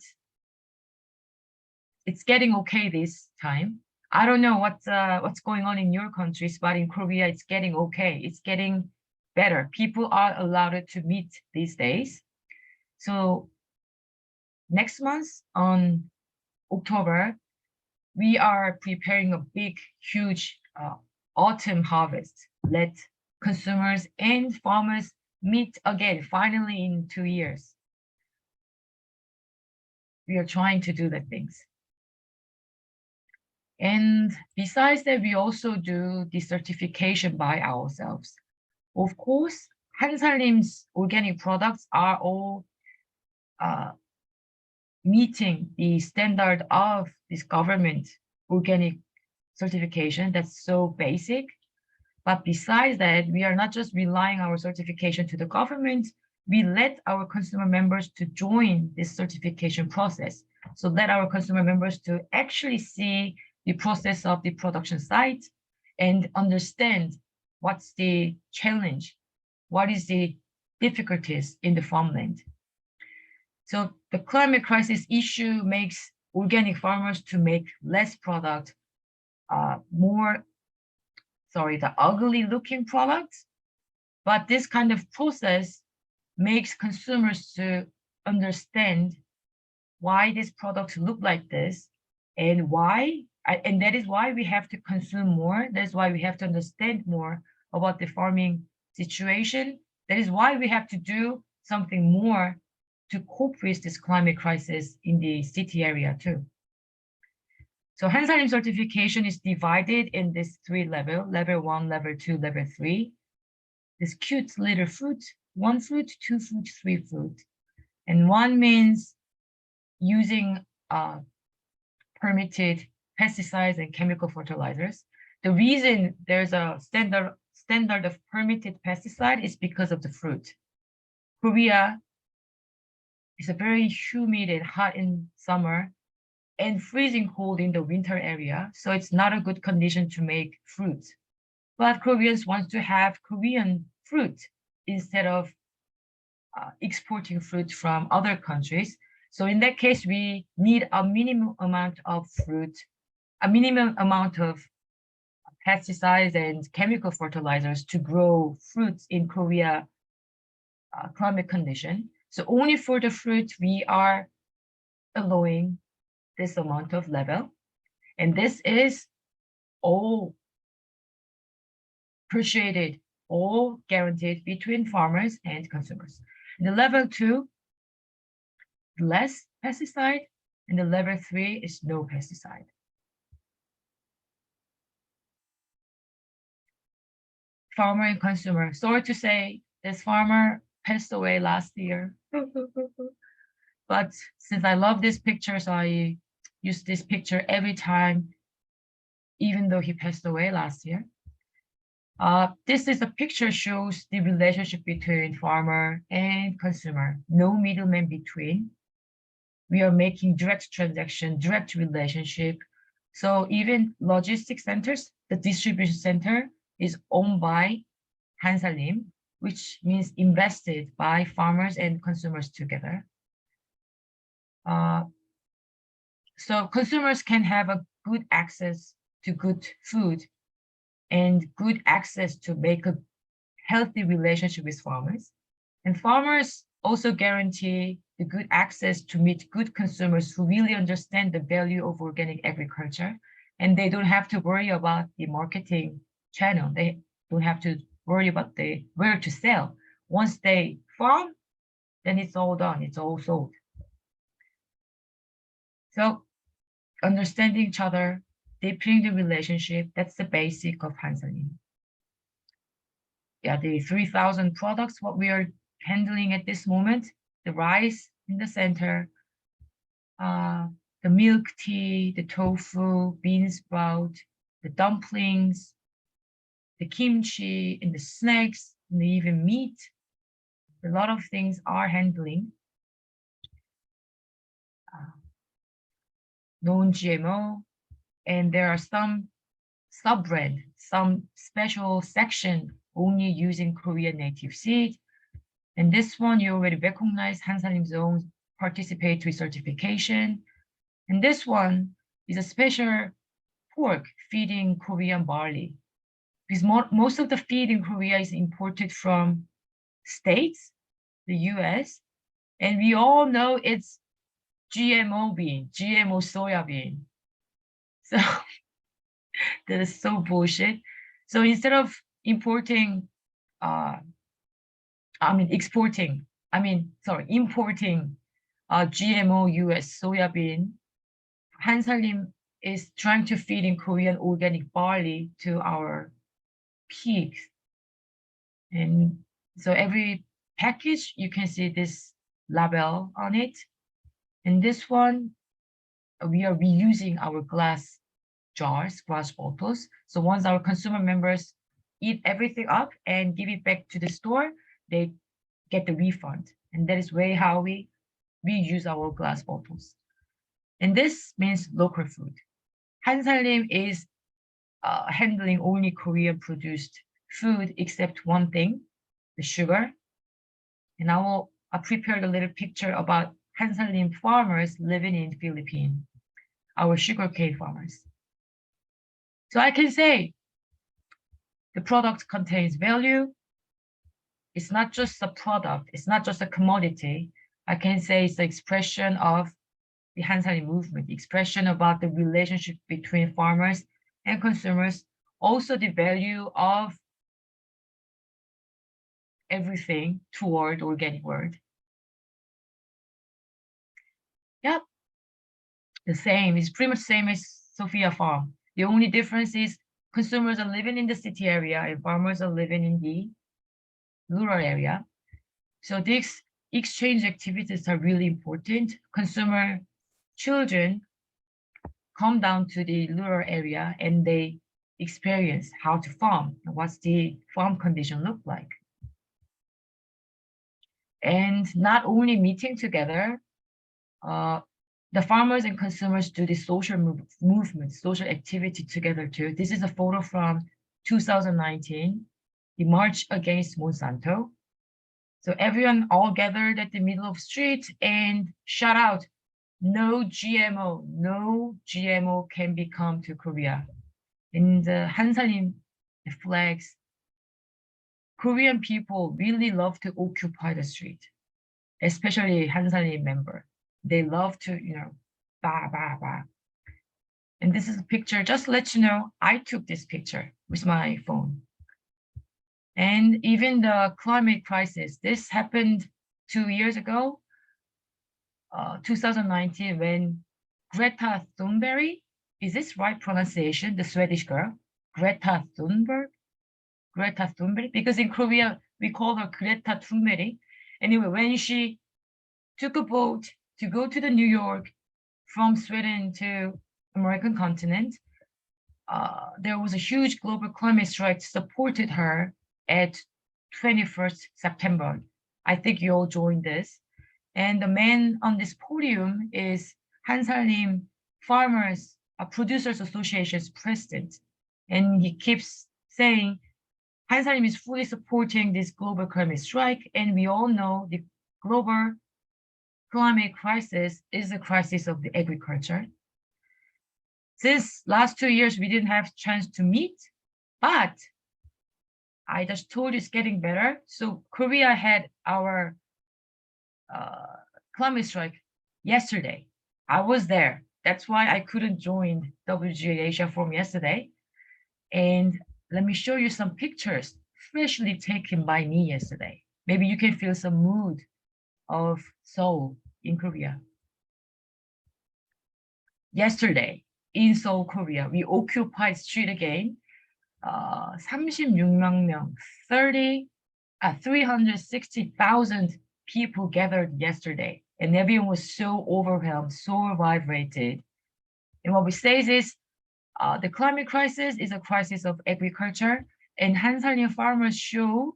it's getting okay this time. I don't know what's going on in your countries, but in Korea, it's getting okay. It's getting better. People are allowed to meet these days. So next month on October, we are preparing a big, huge autumn harvest. Let consumers and farmers meet again, finally in 2 years. We are trying to do the things. And besides that, we also do the certification by ourselves. Of course, Hansalim's organic products are all meeting the standard of this government organic certification. That's so basic. But besides that, we are not just relying our certification to the government, we let our consumer members to join this certification process. So let our consumer members to actually see the process of the production site and understand what's the challenge, what is the difficulties in the farmland. So the climate crisis issue makes organic farmers to make less product, the ugly looking products. But this kind of process makes consumers to understand why these products look like this and why, and that is why we have to consume more. That's why we have to understand more about the farming situation. That is why we have to do something more to cope with this climate crisis in the city area too. So Hansalim certification is divided in this 3 levels, level 1, level 2, level 3. This cute little fruit, 1 fruit, 2 fruit, 3 fruit. And 1 means using permitted pesticides and chemical fertilizers. The reason there's a standard of permitted pesticide is because of the fruit. Korea is a very humid and hot in summer and freezing cold in the winter area. So it's not a good condition to make fruit. But Koreans want to have Korean fruit instead of exporting fruit from other countries. So in that case, we need a minimum amount of fruit, a minimum amount of pesticides and chemical fertilizers to grow fruits in Korea climate condition. So only for the fruit, we are allowing this amount of level. And this is all appreciated, all guaranteed between farmers and consumers. In the level 2, less pesticide, and the level 3 is no pesticide. Farmer and consumer. Sorry to say, this farmer passed away last year. But since I love these pictures, I use this picture every time, even though he passed away last year. This is a picture shows the relationship between farmer and consumer, no middleman between. We are making direct transaction, direct relationship. So even logistics centers, the distribution center is owned by Hansalim, which means invested by farmers and consumers together. So consumers can have a good access to good food and good access to make a healthy relationship with farmers. And farmers also guarantee the good access to meet good consumers who really understand the value of organic agriculture. And they don't have to worry about the marketing channel. They don't have to worry about where to sell. Once they farm, then it's all done, it's all sold. So understanding each other, deepening the relationship, that's the basic of Hansalim. yeah, the 3,000 products, what we are handling at this moment, the rice in the center, the milk tea, the tofu, bean sprout, the dumplings, the kimchi, and the snacks, and even meat. A lot of things are handling. Non-GMO, and there are some sub-brand, some special section only using Korean native seed. And this one you already recognize, Hansalim Zone participatory certification. And this one is a special pork feeding Korean barley. Because most of the feed in Korea is imported from States, the US, and we all know it's GMO bean, GMO soya bean. So that is so bullshit. So instead of importing importing GMO US soybean, Hansalim is trying to feed in Korean organic barley to our pigs. And so every package, you can see this label on it. And this one, we are reusing our glass jars, glass bottles. So once our consumer members eat everything up and give it back to the store, they get the refund. And that is way how we reuse our glass bottles. And this means local food. Hansalim is handling only Korean produced food except one thing, the sugar. And I prepared a little picture about Hansalim farmers living in the Philippines, our sugarcane farmers. So I can say the product contains value. It's not just a product, it's not just a commodity. I can say it's the expression of the Hansalim movement, expression about the relationship between farmers and consumers, also the value of everything toward organic world. Yep, the same, it's pretty much the same as Sophia Farm. The only difference is consumers are living in the city area and farmers are living in the rural area. So these exchange activities are really important. Consumer children come down to the rural area and they experience how to farm, what's the farm condition look like. And not only meeting together, the farmers and consumers do the social movement, social activity together too. This is a photo from 2019, the March Against Monsanto. So everyone all gathered at the middle of the street and shout out, no GMO, no GMO can be come to Korea. And the Hansalim flags, Korean people really love to occupy the street, especially Hansalim member. They love to, bah, bah, bah. And this is a picture, just to let you know, I took this picture with my phone. And even the climate crisis, this happened 2 years ago, 2019, when Greta Thunberg, is this right pronunciation, the Swedish girl? Greta Thunberg? Because in Korea, we call her Greta Thunberg. Anyway, when she took a boat to go to the New York from Sweden to American continent, there was a huge global climate strike supported her at 21st September. I think you all joined this. And the man on this podium is Hansalim Farmers Producers Association's president. And he keeps saying, Hansalim is fully supporting this global climate strike. And we all know the global climate crisis is a crisis of the agriculture. Since last 2 years, we didn't have a chance to meet, but I just told you it's getting better. So Korea had our climate strike yesterday. I was there. That's why I couldn't join WGA Asia Forum yesterday. And let me show you some pictures freshly taken by me yesterday. Maybe you can feel some mood of Seoul in Korea. Yesterday in Seoul, Korea, we occupied street again. 36만 명, 360,000 people gathered yesterday, and everyone was so overwhelmed, so vibrated. And what we say is the climate crisis is a crisis of agriculture, and Hansalim farmers show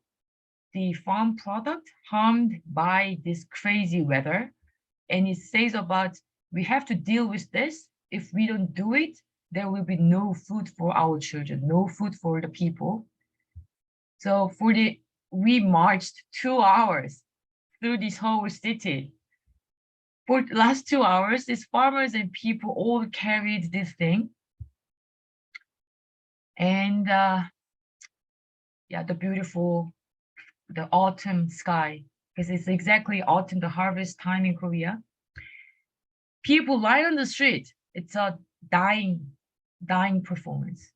the farm product harmed by this crazy weather. And it says about we have to deal with this. If we don't do it, there will be no food for our children, no food for the people. So we marched 2 hours through this whole city. For the last 2 hours, these farmers and people all carried this thing. And yeah, the autumn sky, because it's exactly autumn, the harvest time in Korea. People lie on the street. It's a dying performance.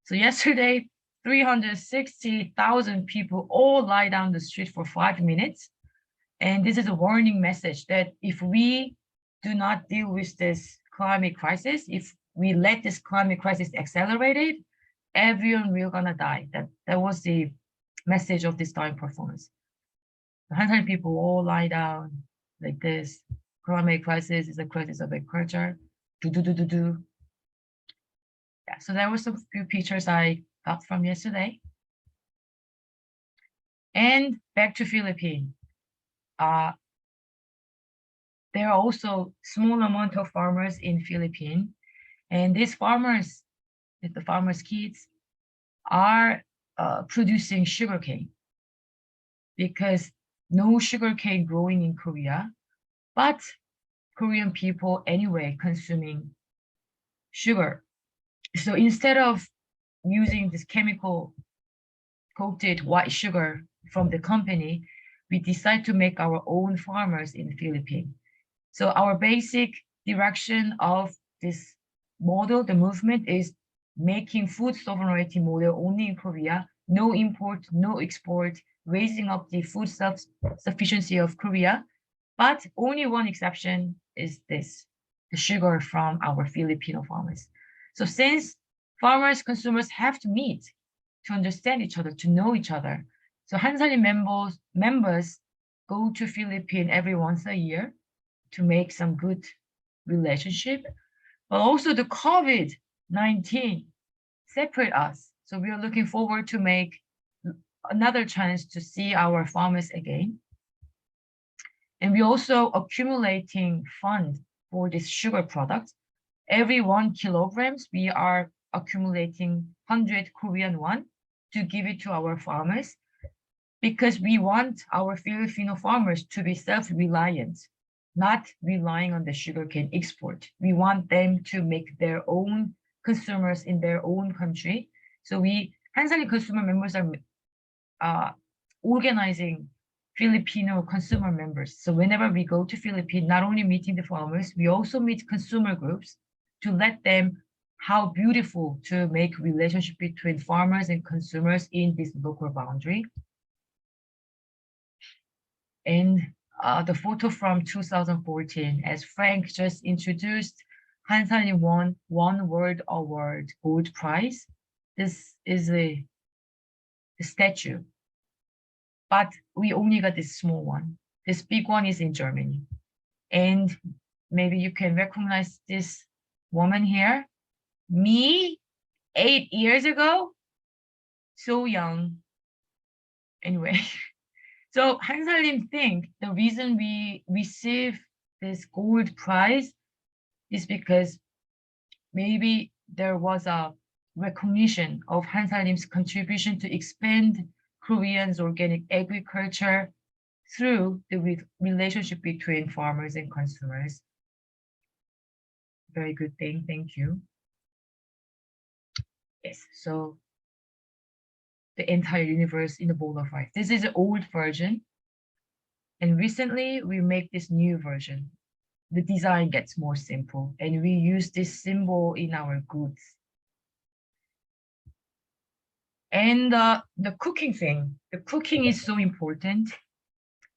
So yesterday, 360,000 people all lie down the street for 5 minutes. And this is a warning message that if we do not deal with this climate crisis, if we let this climate crisis accelerate it, everyone will gonna die. That was the message of this dying performance. The Hansalim people all lie down like this. Climate crisis is a crisis of agriculture. Do. Yeah, so there were some few pictures I got from yesterday. And back to Philippines. There are also small amount of farmers in Philippines, and these farmers, the farmers' kids, are producing sugarcane because no sugarcane growing in Korea, but Korean people anyway consuming sugar. So instead of using this chemical coated white sugar from the company, we decide to make our own farmers in the Philippines. So our basic direction of this model, the movement, is making food sovereignty model only in Korea, no import, no export, raising up the food self-sufficiency of Korea. But only one exception is this, the sugar from our Filipino farmers. So since farmers, consumers have to meet to understand each other, to know each other, so Hansalim members go to Philippines every once a year to make some good relationship. But also the COVID-19 separate us. So we are looking forward to make another chance to see our farmers again. And we also accumulating fund for this sugar product. Every 1 kilograms, we are accumulating 100 Korean won to give it to our farmers, because we want our Filipino farmers to be self-reliant, not relying on the sugarcane export. We want them to make their own consumers in their own country. So Hansalim consumer members are organizing Filipino consumer members. So whenever we go to Philippines, not only meeting the farmers, we also meet consumer groups to let them how beautiful to make relationship between farmers and consumers in this local boundary. And the photo from 2014, as Frank just introduced, Hansalim won one World Award Gold Prize. This is a statue, but we only got this small one. This big one is in Germany. And maybe you can recognize this woman here. Me, 8 years ago, so young. Anyway, so Hansalim think the reason we receive this gold prize is because maybe there was a recognition of Hansalim's contribution to expand Koreans' organic agriculture through the relationship between farmers and consumers. Very good thing, thank you. Yes, so the entire universe in a bowl of rice. This is an old version. And recently we make this new version. The design gets more simple and we use this symbol in our goods. And the cooking thing, the cooking is so important.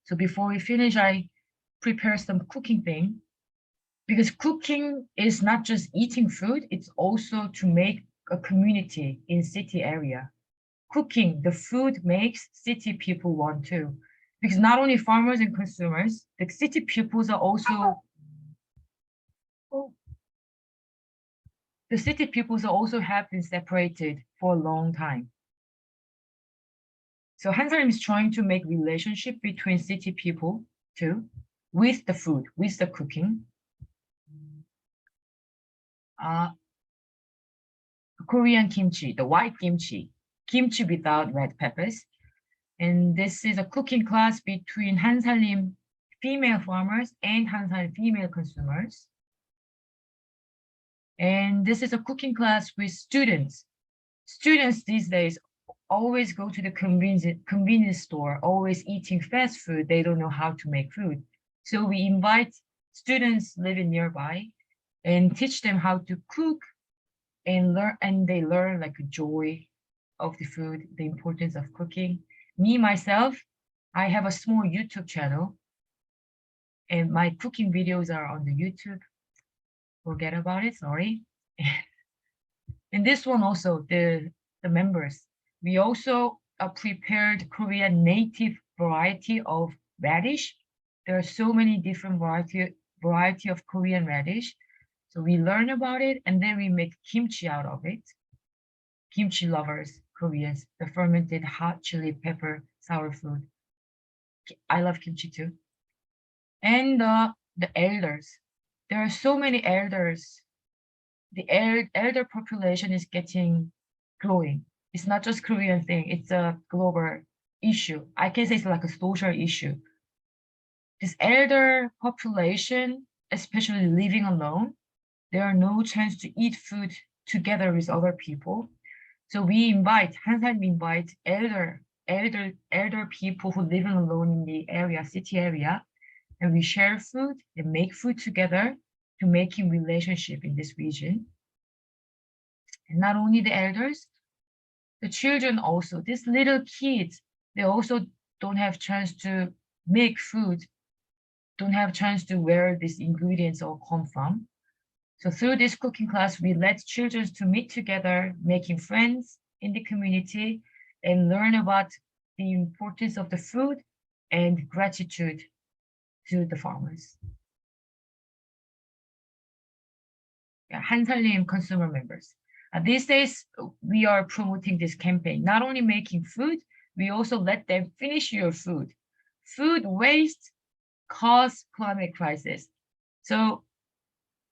So before we finish, I prepare some cooking thing, because cooking is not just eating food, it's also to make a community in city area. Cooking, the food makes city people want to. Because not only farmers and consumers, the city peoples are also the city peoples are also have been separated for a long time. So Hansalim is trying to make relationship between city people too, with the food, with the cooking. Korean kimchi, the white kimchi without red peppers. And this is a cooking class between Hansalim female farmers and Hansalim female consumers. And this is a cooking class with students. Students these days always go to the convenience store, always eating fast food. They don't know how to make food. So we invite students living nearby and teach them how to cook and learn, and they learn like a joy of the food, the importance of cooking. Me, myself, I have a small YouTube channel and my cooking videos are on the YouTube. Forget about it, sorry. And this one also, the members, we also prepared Korean native variety of radish. There are so many different variety of Korean radish. So we learn about it and then we make kimchi out of it. Kimchi lovers, Koreans, the fermented hot chili pepper sour food. I love kimchi too. And the elders. There are so many elders. The elder population is growing. It's not just Korean thing, it's a global issue. I can say it's like a social issue. This elder population, especially living alone, there are no chance to eat food together with other people. So we invite, Hansalim invite elder people who live alone in the area, city area, and we share food and make food together to making relationship in this region. And not only the elders, the children also, these little kids, they also don't have chance to make food, don't have chance to where these ingredients all come from. So through this cooking class, we let children to meet together, making friends in the community and learn about the importance of the food and gratitude to the farmers. Yeah, Hansalim consumer members. These days, we are promoting this campaign, not only making food, we also let them finish your food. Food waste causes climate crisis. So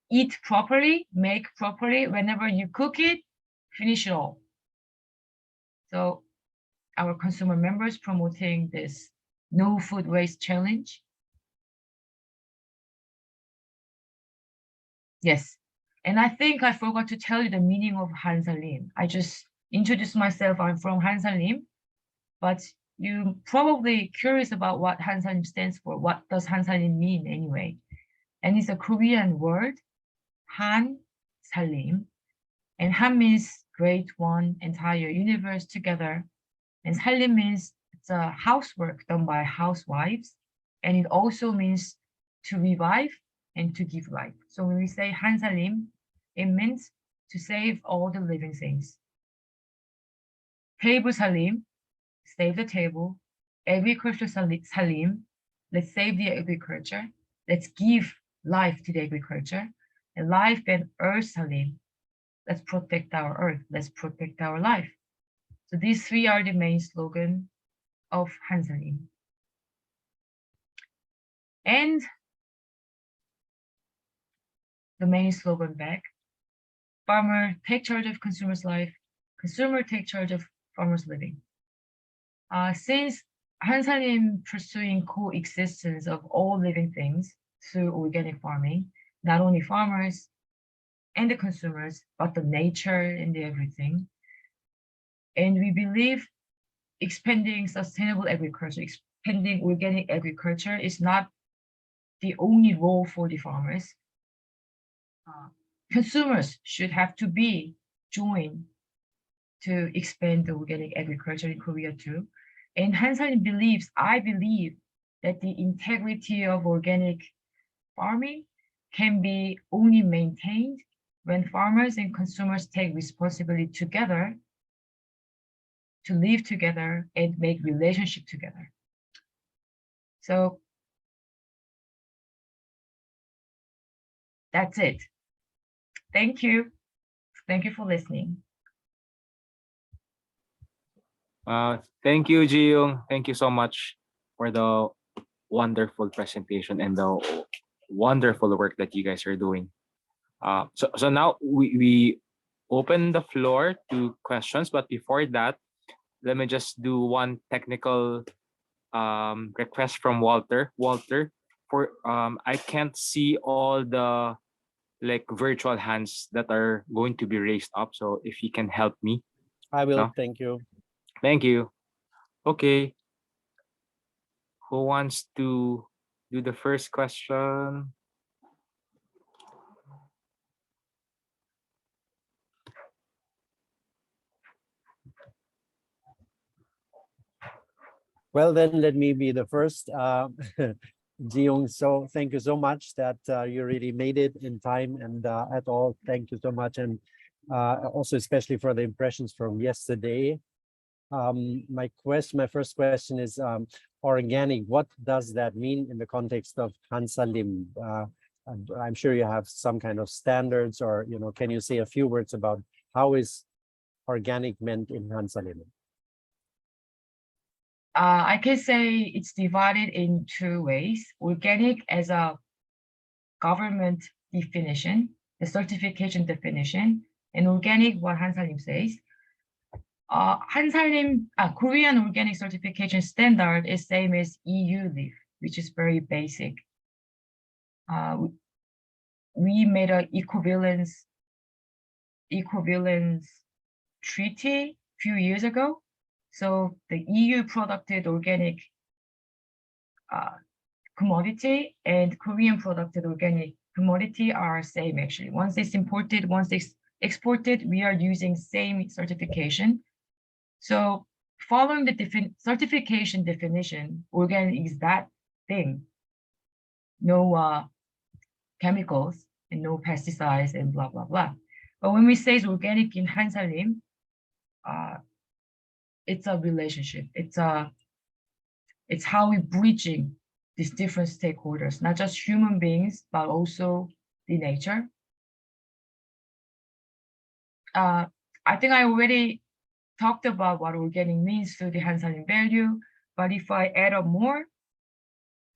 eat properly, make properly. Whenever you cook it, finish it all. So our consumer members promoting this no food waste challenge. Yes, and I think I forgot to tell you the meaning of Hansalim. I just introduced myself, I'm from Hansalim, but you probably curious about what Hansalim stands for. What does Hansalim mean anyway? And it's a Korean word, Hansalim. And Han means great one, entire universe together. And Salim means it's a housework done by housewives. And it also means to revive and to give life. So when we say Hansalim, it means to save all the living things. Table Salim, save the table. Agriculture Salim, let's save the agriculture. Let's give life to the agriculture. And life and earth Salim, let's protect our earth. Let's protect our life. So these three are the main slogan of Hansalim. And the main slogan back, farmer take charge of consumer's life, consumer take charge of farmer's living. Since Hansalim pursuing coexistence of all living things through organic farming, not only farmers and the consumers, but the nature and the everything. And we believe expanding sustainable agriculture, expanding organic agriculture is not the only role for the farmers. Consumers should have to be joined to expand the organic agriculture in Korea too. And Hansalim believes, I believe, that the integrity of organic farming can be only maintained when farmers and consumers take responsibility together to live together and make relationship together. So that's it. Thank you. Thank you for listening. Thank you, Jiyoung. Thank you so much for the wonderful presentation and the wonderful work that you guys are doing. So now we open the floor to questions, but before that, let me just do one technical request from Walter. Walter, for I can't see all the like virtual hands that are going to be raised up. So if you can help me. I will. No? Thank you. Thank you. Okay. Who wants to do the first question? Well, then let me be the first. Jiyoung, so thank you so much that you really made it in time, and at all, thank you so much, and also especially for the impressions from yesterday. My first question is organic. What does that mean in the context of Hansalim? I'm sure you have some kind of standards, or can you say a few words about how is organic meant in Hansalim? I can say it's divided in two ways. Organic as a government definition, the certification definition, and organic, what Hansalim says. Korean organic certification standard is same as EU LEAF, which is very basic. We made an equivalence treaty a few years ago. So the EU produced organic commodity and Korean produced organic commodity are same actually. Once it's imported, once it's exported, we are using same certification. So following the certification definition, organic is that thing. No chemicals and no pesticides and blah, blah, blah. But when we say organic in Hansalim, it's a relationship. It's how we bridging these different stakeholders, not just human beings, but also the nature. I think I already talked about what organic means to the Hansalim value, but if I add up more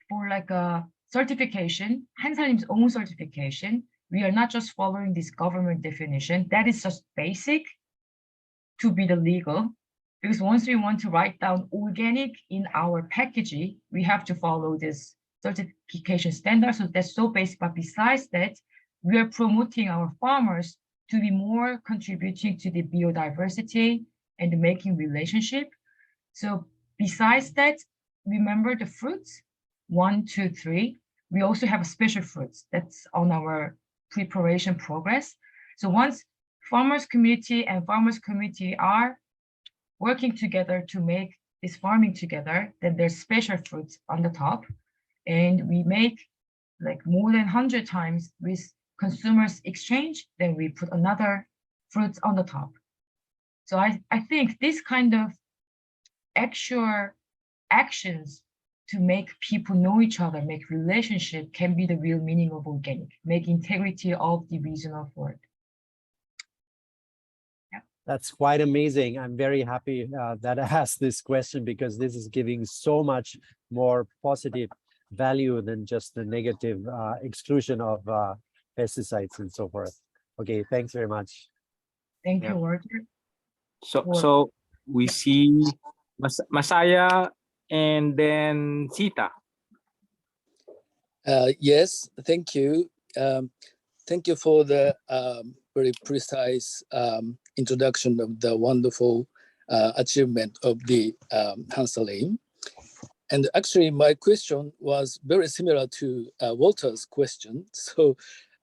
for like a certification, Hansalim's own certification, we are not just following this government definition. That is just basic to be the legal. Because once we want to write down organic in our packaging, we have to follow this certification standard. So that's so basic. But besides that, we are promoting our farmers to be more contributing to the biodiversity and making relationship. So besides that, remember the fruits, 1, 2, 3. We also have a special fruits that's on our preparation progress. So once farmers community and farmers community are working together to make this farming together, then there's special fruits on the top. And we make like more than 100 times with consumers exchange, then we put another fruits on the top. So I think this kind of actual actions to make people know each other, make relationship can be the real meaning of organic, make integrity of the regional forest. That's quite amazing. I'm very happy that I asked this question, because this is giving so much more positive value than just the negative exclusion of pesticides and so forth. Okay, thanks very much. Thank you, Walter. So we see Masaya and then Sita. Yes, thank you. Thank you for the very precise introduction of the wonderful achievement of the Hansalim. And actually, my question was very similar to Walter's question. So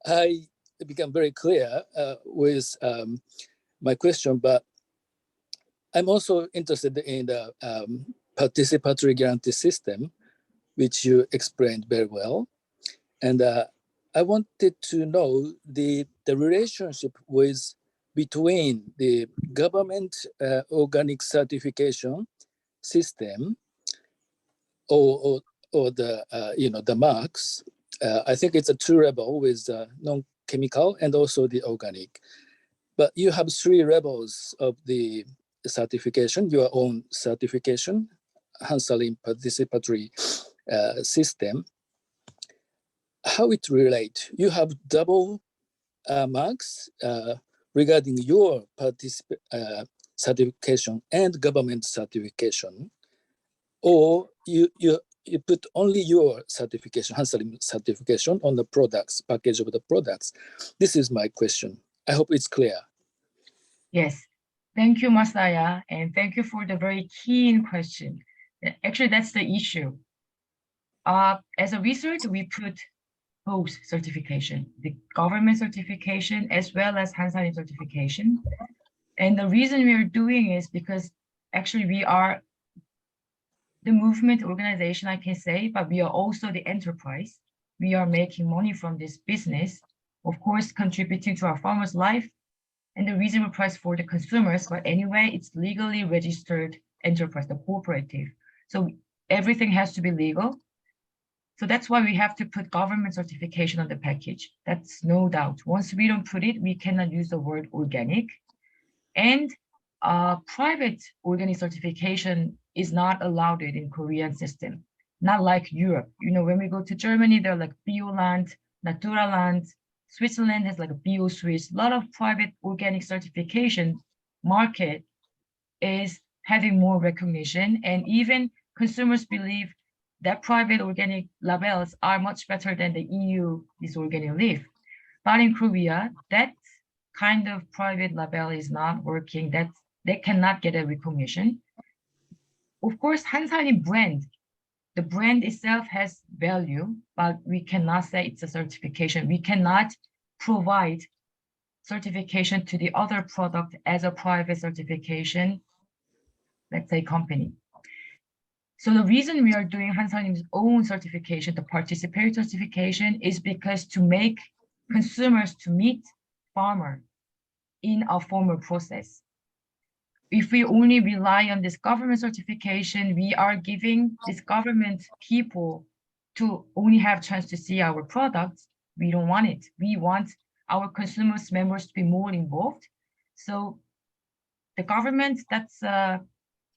I became very clear with my question, but I'm also interested in the participatory guarantee system, which you explained very well. And I wanted to know the relationship between the government organic certification system or the the marks. I think it's a two level with non-chemical and also the organic. But you have three levels of the certification, your own certification, Hansalim participatory system. How it relate? You have double marks regarding your certification and government certification, or you put only your certification, Hansalim certification, on the products, package of the products. This is my question. I hope it's clear. Yes, thank you, Masaya, and thank you for the very keen question. Actually, that's the issue. As a research, we put both certification, the government certification as well as Hansalim certification. And the reason we are doing is because actually we are the movement organization, I can say, but we are also the enterprise. We are making money from this business, of course, contributing to our farmers' life and the reasonable price for the consumers. But anyway, it's legally registered enterprise, the cooperative. So everything has to be legal. So that's why we have to put government certification on the package. That's no doubt. Once we don't put it, we cannot use the word organic. And private organic certification is not allowed in Korean system, not like Europe. You know, when we go to Germany, they're like Bioland, Naturaland. Switzerland has like a Bio-Swiss. A lot of private organic certification market is having more recognition, and even consumers believe that private organic labels are much better than the EU is organic leaf. But in Korea, that kind of private label is not working. That they cannot get a recognition. Of course, Hansalim brand, the brand itself has value, but we cannot say it's a certification. We cannot provide certification to the other product as a private certification, let's say company. So the reason we are doing Hansalim's own certification, the participatory certification, is because to make consumers to meet farmer in a formal process. If we only rely on this government certification, we are giving this government people to only have chance to see our products. We don't want it. We want our consumers, members to be more involved. So the government, that's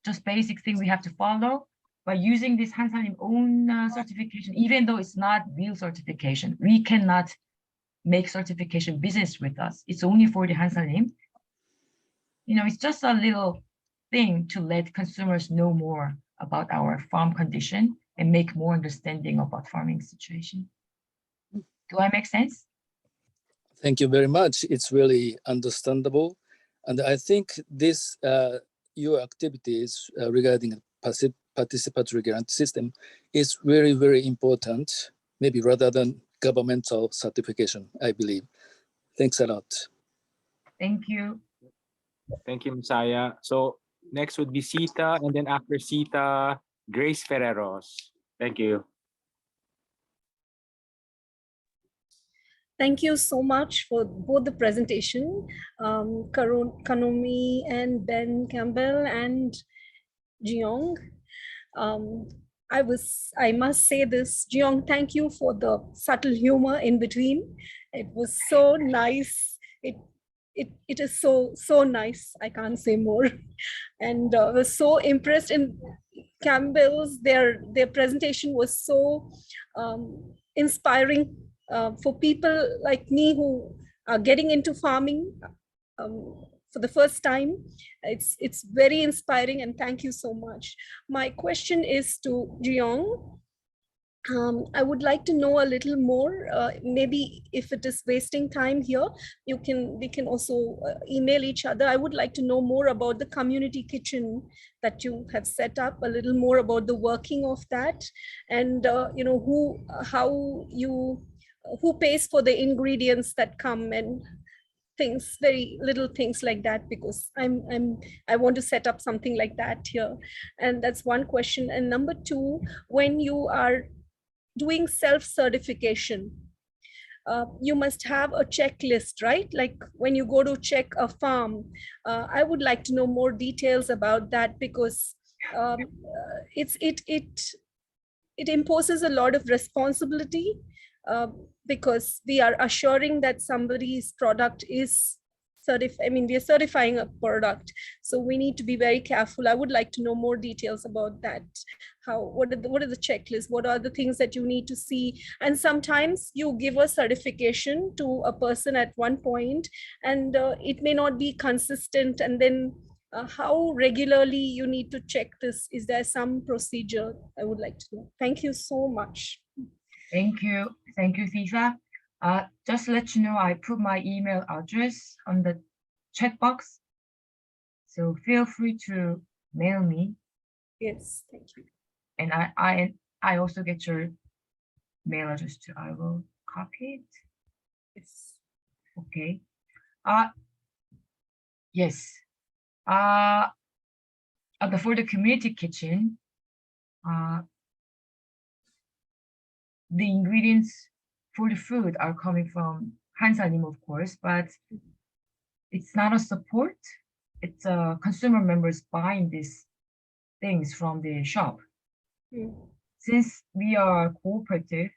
just basic thing we have to follow. By using this Hansalim own certification, even though it's not real certification, we cannot make certification business with us. It's only for the Hansalim. You know, it's just a little thing to let consumers know more about our farm condition and make more understanding about farming situation. Do I make sense? Thank you very much. It's really understandable. And I think this, your activities regarding participatory grant system is very, very important, maybe rather than governmental certification, I believe. Thanks a lot. Thank you. Thank you, Messiah. So next would be Sita, and then after Sita, Grace Ferreros. Thank you. Thank you so much for both the presentation, Konomi and Ben Campbell and Jeong. I must say this, Jeong, thank you for the subtle humor in between. It was so nice. It is so nice. I can't say more. And I was so impressed in Campbell's. Their presentation was so inspiring for people like me who are getting into farming for the first time. It's very inspiring, and thank you so much. My question is to Jeong. I would like to know a little more. Maybe if it is wasting time here, we can also email each other. I would like to know more about the community kitchen that you have set up, a little more about the working of that, and you know, who pays for the ingredients that come, and things, very little things like that, because I want to set up something like that here. And that's one question. And number two, when you are doing self-certification, you must have a checklist, right? Like when you go to check a farm, I would like to know more details about that, because it imposes a lot of responsibility, because we are assuring that somebody's product is certified. I mean, we are certifying a product, so we need to be very careful. I would like to know more details about that. What are the checklists? What are the things that you need to see? And sometimes you give a certification to a person at one point, and it may not be consistent. And then how regularly you need to check this? Is there some procedure? I would like to know. Thank you so much. Thank you, Fifa. Just to let you know, I put my email address on the chat box, so feel free to mail me. Yes, thank you. And I also get your mail address too. I will copy it. Yes. Okay. Yes. For the community kitchen, the ingredients for the food are coming from Hansalim, of course, but it's not a support. It's consumer members buying these things from the shop. Since we are cooperative,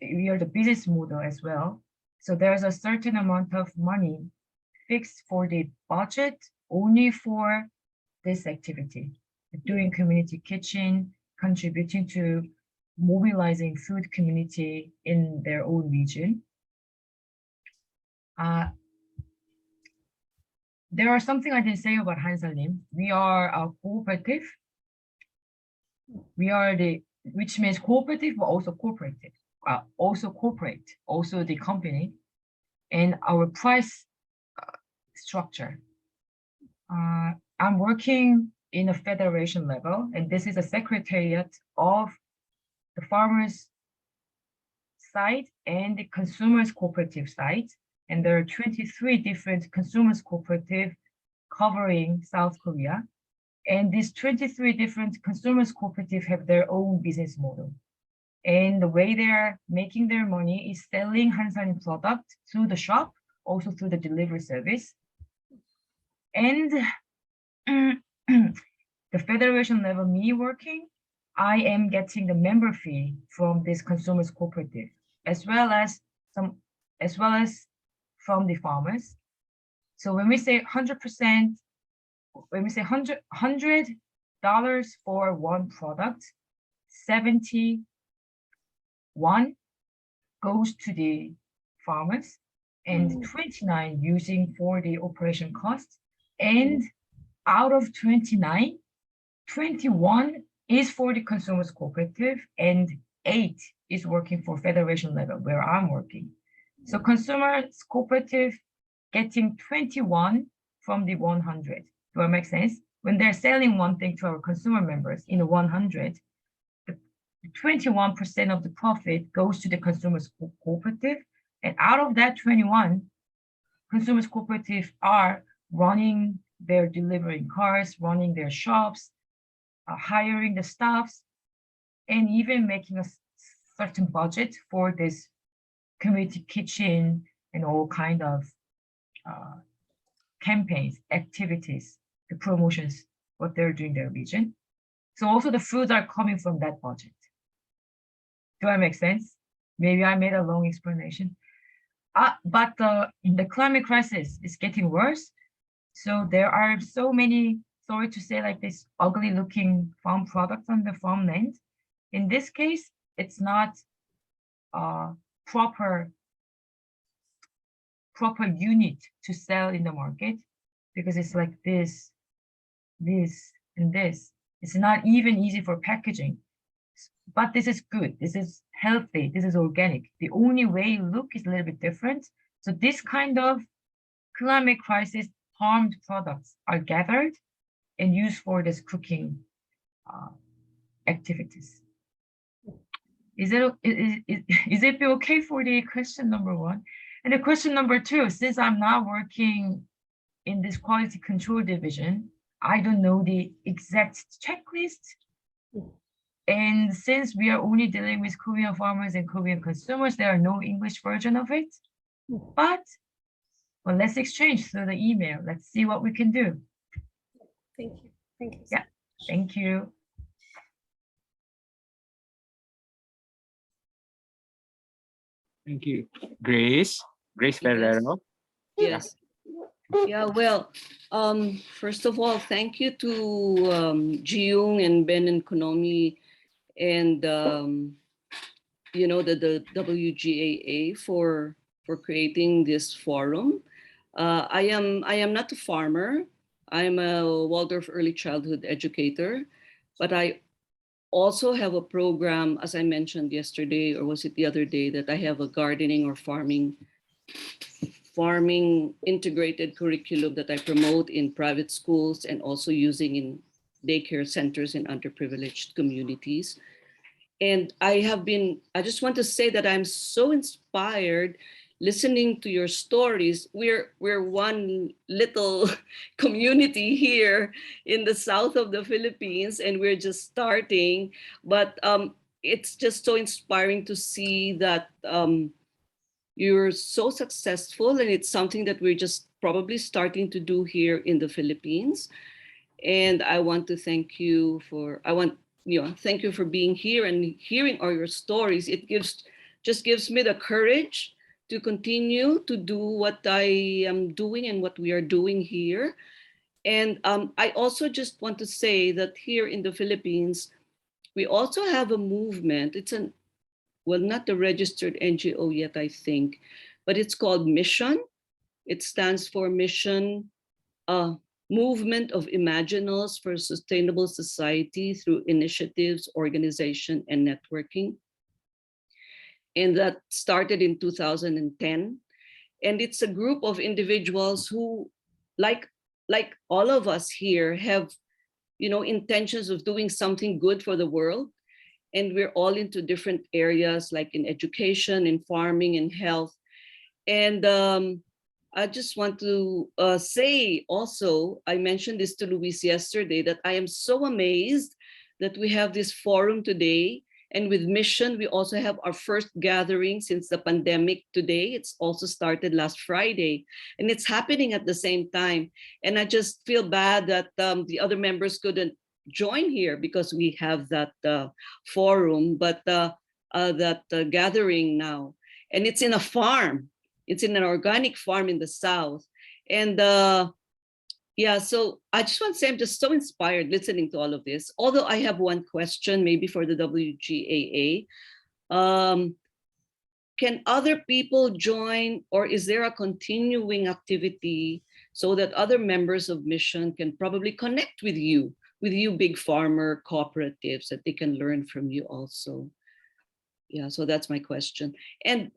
we are the business model as well. So there's a certain amount of money fixed for the budget only for this activity, doing community kitchen, contributing to mobilizing food community in their own region. There are something I didn't say about Hansalim. We are a cooperative. We are which means cooperative, but also cooperative, also corporate, also the company, and our price structure. I'm working in a federation level, and this is a secretariat of the farmers side and the consumers cooperative side. And there are 23 different consumers cooperative covering South Korea. And these 23 different consumers cooperative have their own business model. And the way they're making their money is selling Hansalim product through the shop, also through the delivery service. And the federation level, me working, I am getting the member fee from this consumers cooperative, as well as from the farmers. So when we say 100%, when we say $100 for one product, 71 goes to the farmers, and 29 using for the operation cost. And out of 29, 21 is for the consumers cooperative, and 8 is working for federation level where I'm working. So consumers cooperative getting 21 from the 100. Do that make sense? When they're selling one thing to our consumer members in the 100, the 21% of the profit goes to the consumers cooperative. And out of that 21, consumers cooperative are running their delivering cars, running their shops, hiring the staffs, and even making a certain budget for this community kitchen and all kind of campaigns, activities, the promotions, what they're doing in their region. So also the foods are coming from that budget. Do I make sense? Maybe I made a long explanation. But the climate crisis is getting worse. So there are so many, sorry to say, like this ugly looking farm products on the farmland. In this case, it's not proper unit to sell in the market, because it's like this, and this. It's not even easy for packaging. But this is good. This is healthy. This is organic. The only way you look is a little bit different. So this kind of climate crisis harmed products are gathered and used for this cooking activities. Is it okay for the question number 1? And the question number 2, since I'm not working in this quality control division, I don't know the exact checklist. And since we are only dealing with Korean farmers and Korean consumers, there are no English version of it. But well, let's exchange through the email. Let's see what we can do. Thank you. Thank you. Yeah. Thank you. Thank you. Grace Yes. Ferrero. Yes. Yeah, well, first of all, thank you to Jiyoung and Ben and Konomi and the WGAA for creating this forum. I am not a farmer. I'm a Waldorf early childhood educator, but I also have a program, as I mentioned yesterday, or was it the other day, that I have a gardening or farming integrated curriculum that I promote in private schools and also using in daycare centers in underprivileged communities. And I just want to say that I'm so inspired listening to your stories. We're one little community here in the south of the Philippines, and we're just starting. But it's just so inspiring to see that you're so successful, and it's something that we're just probably starting to do here in the Philippines. And I want to thank you thank you for being here and hearing all your stories. It just gives me the courage to continue to do what I am doing and what we are doing here. And I also just want to say that here in the Philippines, we also have a movement. It's not a registered NGO yet, I think, but it's called Mission. It stands for Mission Movement of Imaginals for a Sustainable Society through Initiatives, Organization, and Networking. And that started in 2010. And it's a group of individuals who, like all of us here, have intentions of doing something good for the world. And we're all into different areas, like in education, in farming, and health. And I just want to say also, I mentioned this to Luis yesterday, that I am so amazed that we have this forum today. And with Mission, we also have our first gathering since the pandemic today. It's also started last Friday, and it's happening at the same time. And I just feel bad that the other members couldn't join here because we have that forum, but that gathering now. And it's in a farm. It's in an organic farm in the south. And so I just want to say I'm just so inspired listening to all of this. Although I have one question maybe for the WGAA. Can other people join, or is there a continuing activity so that other members of Mission can probably connect with you big farmer cooperatives, that they can learn from you also? Yeah, so that's my question. And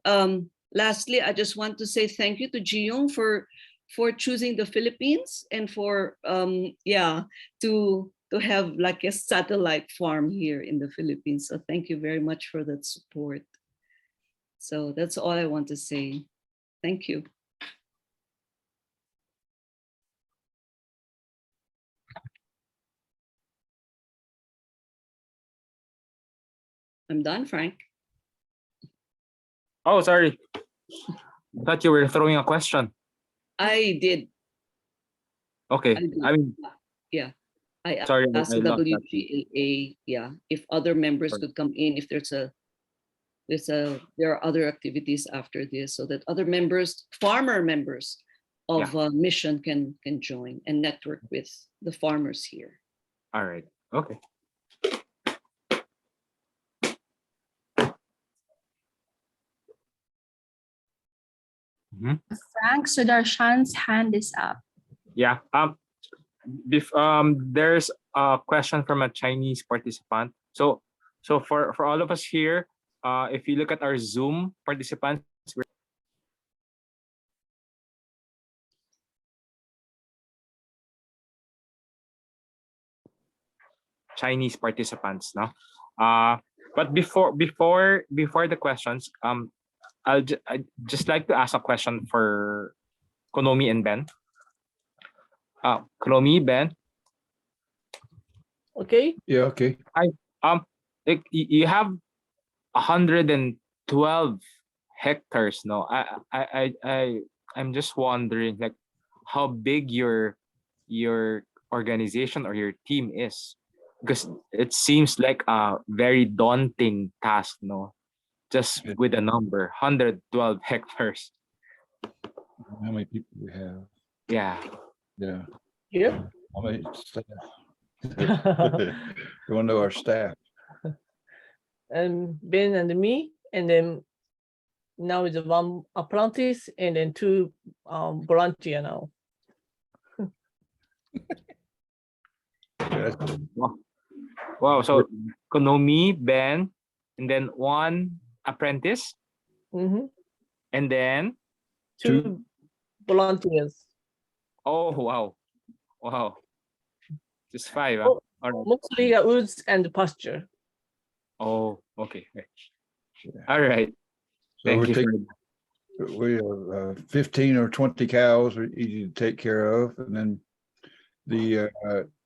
lastly, I just want to say thank you to Jiyoung for choosing the Philippines and for to have like a satellite farm here in the Philippines. So thank you very much for that support. So that's all I want to say. Thank you. I'm done, Frank. Oh, sorry. I thought you were throwing a question. I did. Okay. I mean, yeah. I sorry, asked I the lost that. WGAA, if other members Sorry. could come in, if there are other activities after this, so that other members, farmer members of Mission can join and network with the farmers here. All right. Okay. Frank Sudarshan's hand is up. Yeah. There's a question from a Chinese participant. So for all of us here, if you look at our Zoom participants, we're Chinese participants, no? But before the questions, I'd just like to ask a question for Konomi and Ben. Konomi, Ben. Okay. Yeah, okay. Hi. like you have 112 hectares. No, I'm just wondering like how big your organization or your team is, because it seems like a very daunting task. No, just with a number 112 hectares. How many people we have? Yeah. Yeah. Yeah. How many staff? You want to know our staff? And Ben and me, and then now is one apprentice and then two volunteer now. Yeah, Wow. So Konomi, Ben, and then one apprentice, Mhm. and then Two volunteers. oh wow, wow, just five. Oh, All right. mostly woods and pasture. Oh, okay. All right. So Thank we're you for taking, we have 15 or 20 cows are easy to take care of. And then the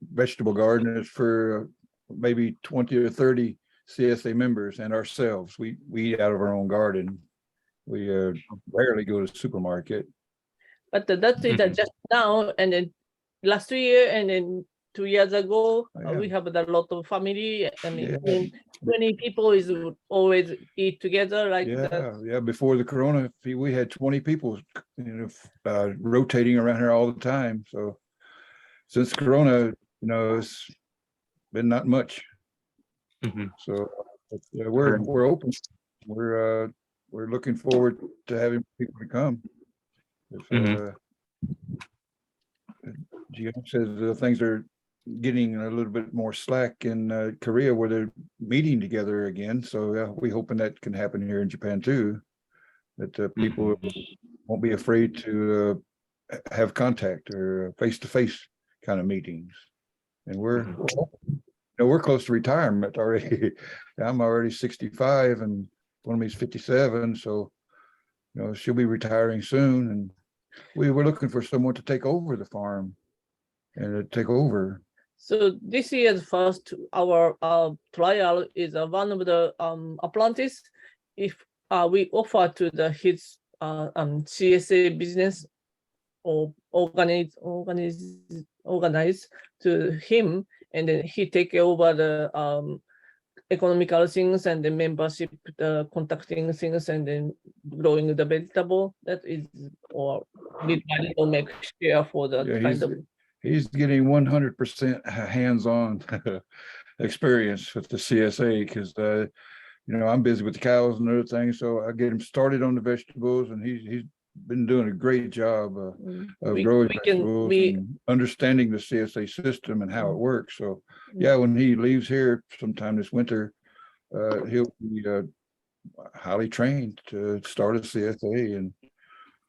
vegetable garden is for maybe 20 or 30 CSA members and ourselves. We eat out of our own garden. We rarely go to the supermarket. But that is Mhm. just now, and then last year, and then 2 years ago, Yeah. we have a lot of family. I mean, Yeah. 20 people is always eat together like that. Yeah. Before the corona, we had 20 people, rotating around here all the time. So since corona, it's been not much. Mhm. So Right. we're open. We're looking forward to having people to come. If Mhm. Gio says things are getting a little bit more slack in Korea where they're meeting together again. So we hoping that can happen here in Japan too. That people won't be afraid to have contact or face-to-face kind of meetings. And we're close to retirement already. I'm already 65 and one of me's 57. So, she'll be retiring soon. And we were looking for someone to take over the farm and to take over. So this year's first, our trial is one of the apprentice. If we offer to his CSA business or organize to him, and then he take over the economical things and the membership, the contacting things, and then growing the vegetable. That is, or little make share for that kind of. He's getting 100% hands-on experience with the CSA because I'm busy with the cows and other things, so I get him started on the vegetables, and he's been doing a great job of growing vegetables and understanding the CSA system and how it works. So yeah, when he leaves here sometime this winter, he'll be highly trained to start a CSA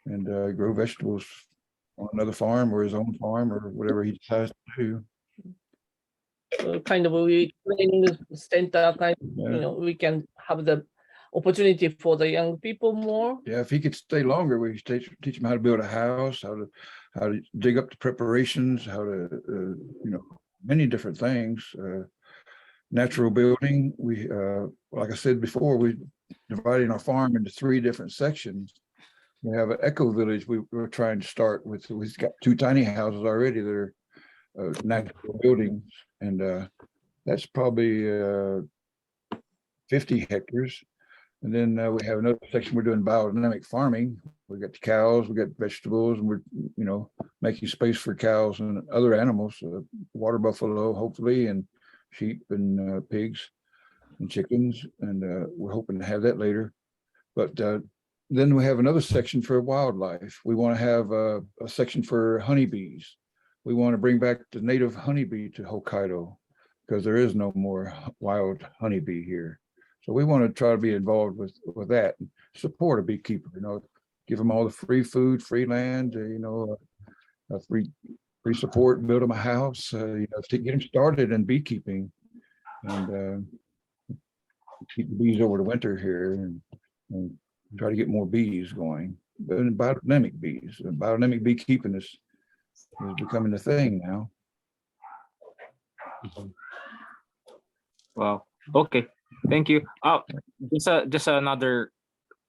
and grow vegetables on another farm or his own farm or whatever he decides to do. Kind of we training center kind, we can have the opportunity for the young people more. Yeah, if he could stay longer, we teach him how to build a house, how to dig up the preparations, how to many different things. Natural building. We like I said before, we dividing our farm into 3 different sections. We have an eco village we're trying to start with. We've got 2 tiny houses already that are natural buildings, and that's probably 50 hectares. And then we have another section we're doing biodynamic farming. We got the cows, we got vegetables, and we're making space for cows and other animals, water buffalo, hopefully, and sheep and pigs and chickens, and we're hoping to have that later. But then we have another section for wildlife. We want to have a section for honeybees. We want to bring back the native honeybee to Hokkaido because there is no more wild honeybee here. So we want to try to be involved with that and support a beekeeper, give them all the free food, free land, free support, build them a house, to get them started in beekeeping and keep the bees over the winter here and try to get more bees going. But biodynamic bees, biodynamic beekeeping is becoming a thing now. Wow. Okay. Thank you. Just another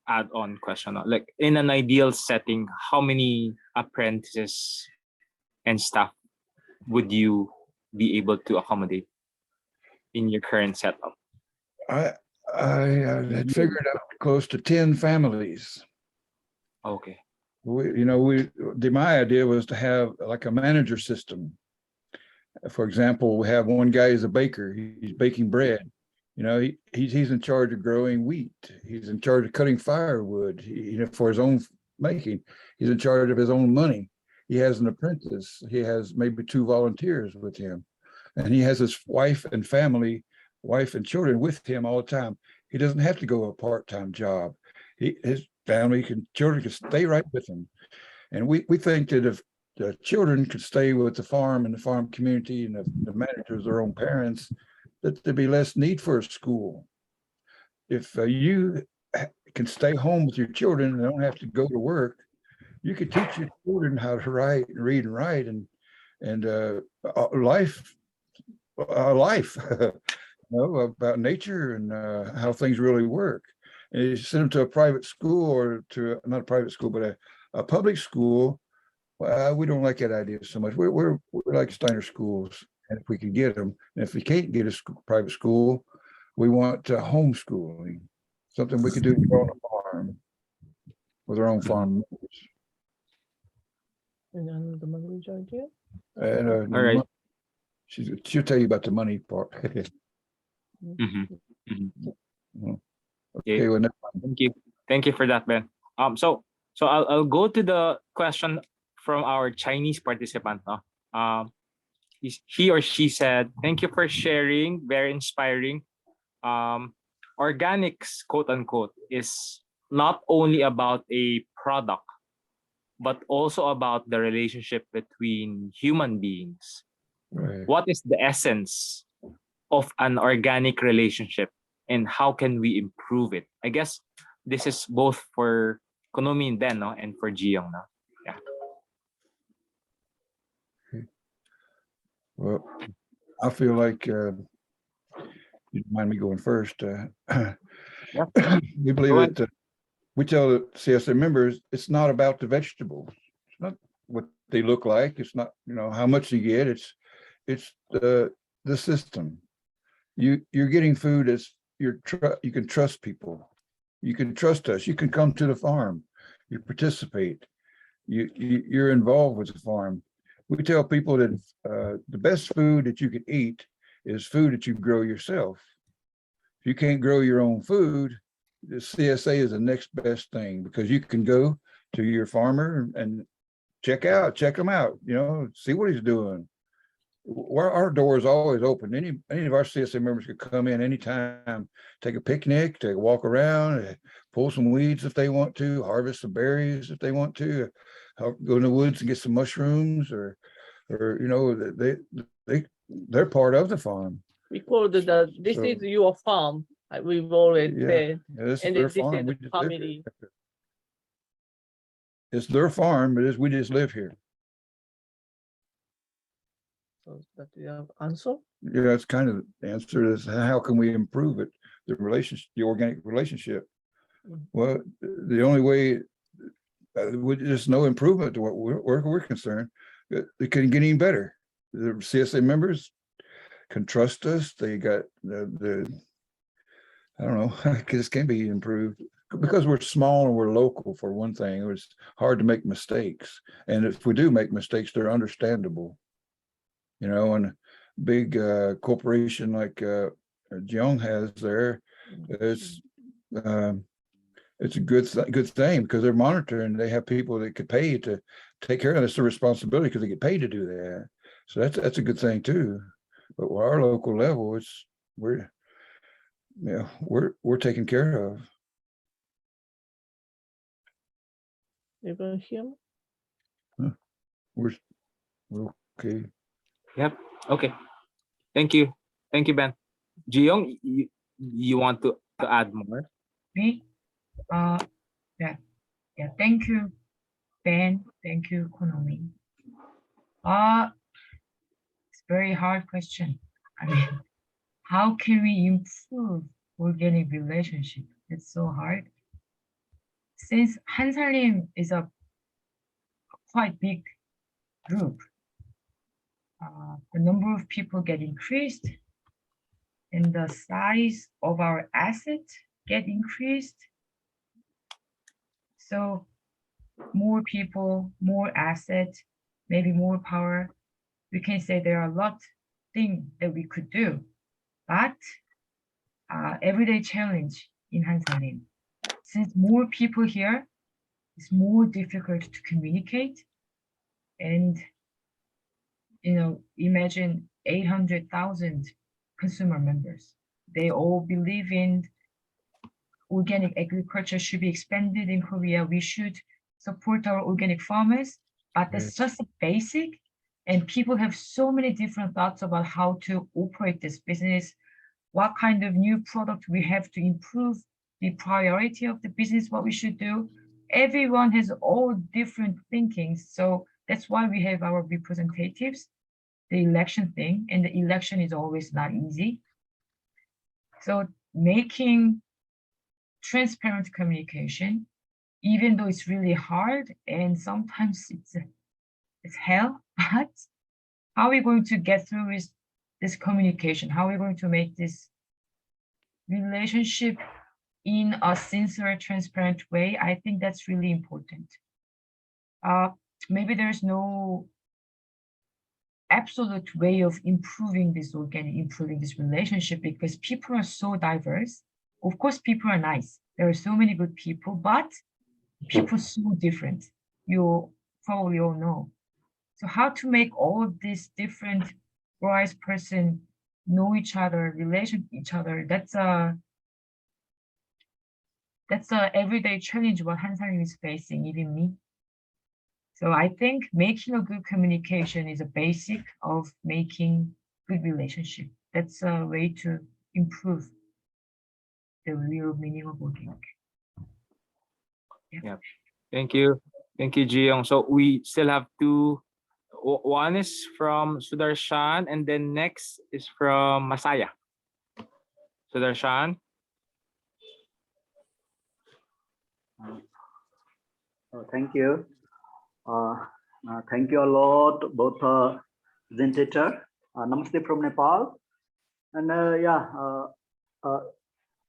add-on question. Like in an ideal setting, how many apprentices and staff would you be able to accommodate in your current setup? I had figured out close to 10 families. Okay. My idea was to have like a manager system. For example, we have one guy who's a baker. He's baking bread. He's in charge of growing wheat. He's in charge of cutting firewood. For his own making. He's in charge of his own money. He has an apprentice. He has maybe 2 volunteers with him, and he has his wife and children with him all the time. He doesn't have to go a part-time job. His children can stay right with him. And we think that if the children could stay with the farm and the farm community, and the managers, their own parents, that there'd be less need for a school. If you can stay home with your children and don't have to go to work, you could teach your children how to write and read and write and life about nature and how things really work. And you send them to a private school or to not a private school, but a public school. Well, we don't like that idea so much. We like Steiner schools, and if we can get them, and if we can't get a private school, we want homeschooling, something we could do on a farm with our own farm members. And the language idea. And All right. She'll tell you about the money part. Okay, well, Thank you for that, Ben. So I'll go to the question from our Chinese participant. He or she said, "Thank you for sharing. Very inspiring. Organics, quote unquote, is not only about a product, but also about the relationship between human beings. right. What is the essence of an organic relationship, and how can we improve it?" I guess this is both for Konomi and Ben, no, and for Jiyoung, no? Yeah. Well, I feel like you mind me going first. We believe that we tell the CSA members it's not about the vegetables. It's not what they look like. It's not how much you get. It's the system. You're getting food as you can trust people. You can trust us. You can come to the farm. You participate. You're involved with the farm. We tell people that the best food that you can eat is food that you grow yourself. If you can't grow your own food, the CSA is the next best thing, because you can go to your farmer and check them out, see what he's doing. Our door is always open. Any of our CSA members could come in anytime, take a picnic, take a walk around, pull some weeds if they want to, harvest some berries if they want to, go in the woods and get some mushrooms, or they're part of the farm. We call it this is your farm. We've always said, this and is their this is farm. the family. It's their farm, but we just live here. So that you have answer. Yeah, that's kind of the answer. Is how can we improve it? The organic relationship. Well, the only way there's no improvement to what we're concerned. It can get any better. The CSA members can trust us. They got I don't know, this can be improved because we're small and we're local, for one thing. It's hard to make mistakes, and if we do make mistakes, they're understandable. And a big corporation like Jiyoung has there, it's a good thing, because they're monitoring. They have people that could pay to take care of this. Their responsibility, because they get paid to do that. So that's a good thing too. But with our local level, we're taken care of. Everyone hear me? We're okay. Yep. Okay. Thank you, Ben. Jiyoung, you want to add more? Me? Yeah. Thank you, Ben. Thank you, Konomi. It's a very hard question. I mean, how can we improve organic relationship. It's so hard. Since Hansalim is a quite big group, the number of people get increased and the size of our asset get increased. So more people, more asset, maybe more power. We can say there are a lot of things that we could do, but everyday challenge in Hansalim. Since more people here, it's more difficult to communicate. And, imagine 800,000 consumer members. They all believe in organic agriculture should be expanded in Korea. We should support our organic farmers, but that's just a basic. And people have so many different thoughts about how to operate this business, what kind of new product we have to improve, the priority of the business, what we should do. Everyone has all different thinkings. So that's why we have our representatives, the election thing, and the election is always not easy. So making transparent communication, even though it's really hard and sometimes it's hell, but how are we going to get through with this communication? How are we going to make this relationship in a sincere, transparent way? I think that's really important. Maybe there's no absolute way of improving this relationship because people are so diverse. Of course, people are nice. There are so many good people, but people are so different. You probably all know. So how to make all of these different wise person know each other, relation to each other, that's a everyday challenge what Hansalim is facing, even me. So I think making a good communication is a basic of making good relationship. That's a way to improve the real meaning of working. Yeah. Thank you. Thank you, Jiyoung. So we still have two. One is from Sudarshan, and then next is from Masaya. Sudarshan. Thank you. Thank you a lot, both presentator. Namaste from Nepal. And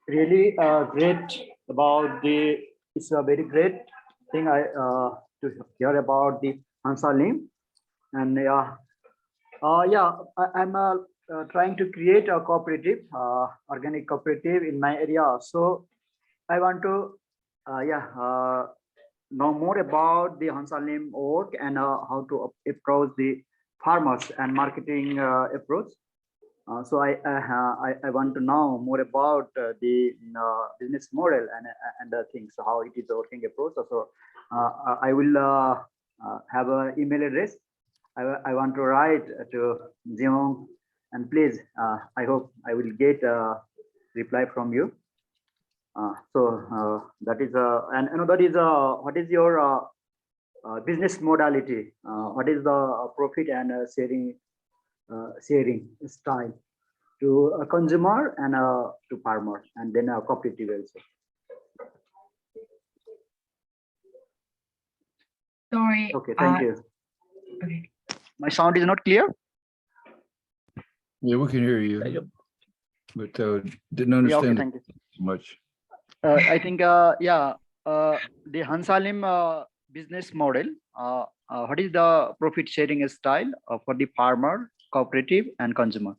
really great about it's a very great thing to hear about the Hansalim. And I'm trying to create a cooperative, organic cooperative in my area. So I want to know more about the Hansalim work and how to approach the farmers and marketing approach. So I want to know more about the business model and the things, how it is working approach. So I will have an email address. I want to write to Jiyoung, and please, I hope I will get a reply from you. That is and another is what is your business modality? What is the profit and sharing style to a consumer and to farmer, and then a cooperative also? Sorry. Okay, thank you. Okay. My sound is not clear? Yeah, we can hear you, but didn't understand thank you. much. I think the Hansalim business model, what is the profit sharing style for the farmer, cooperative, and consumer?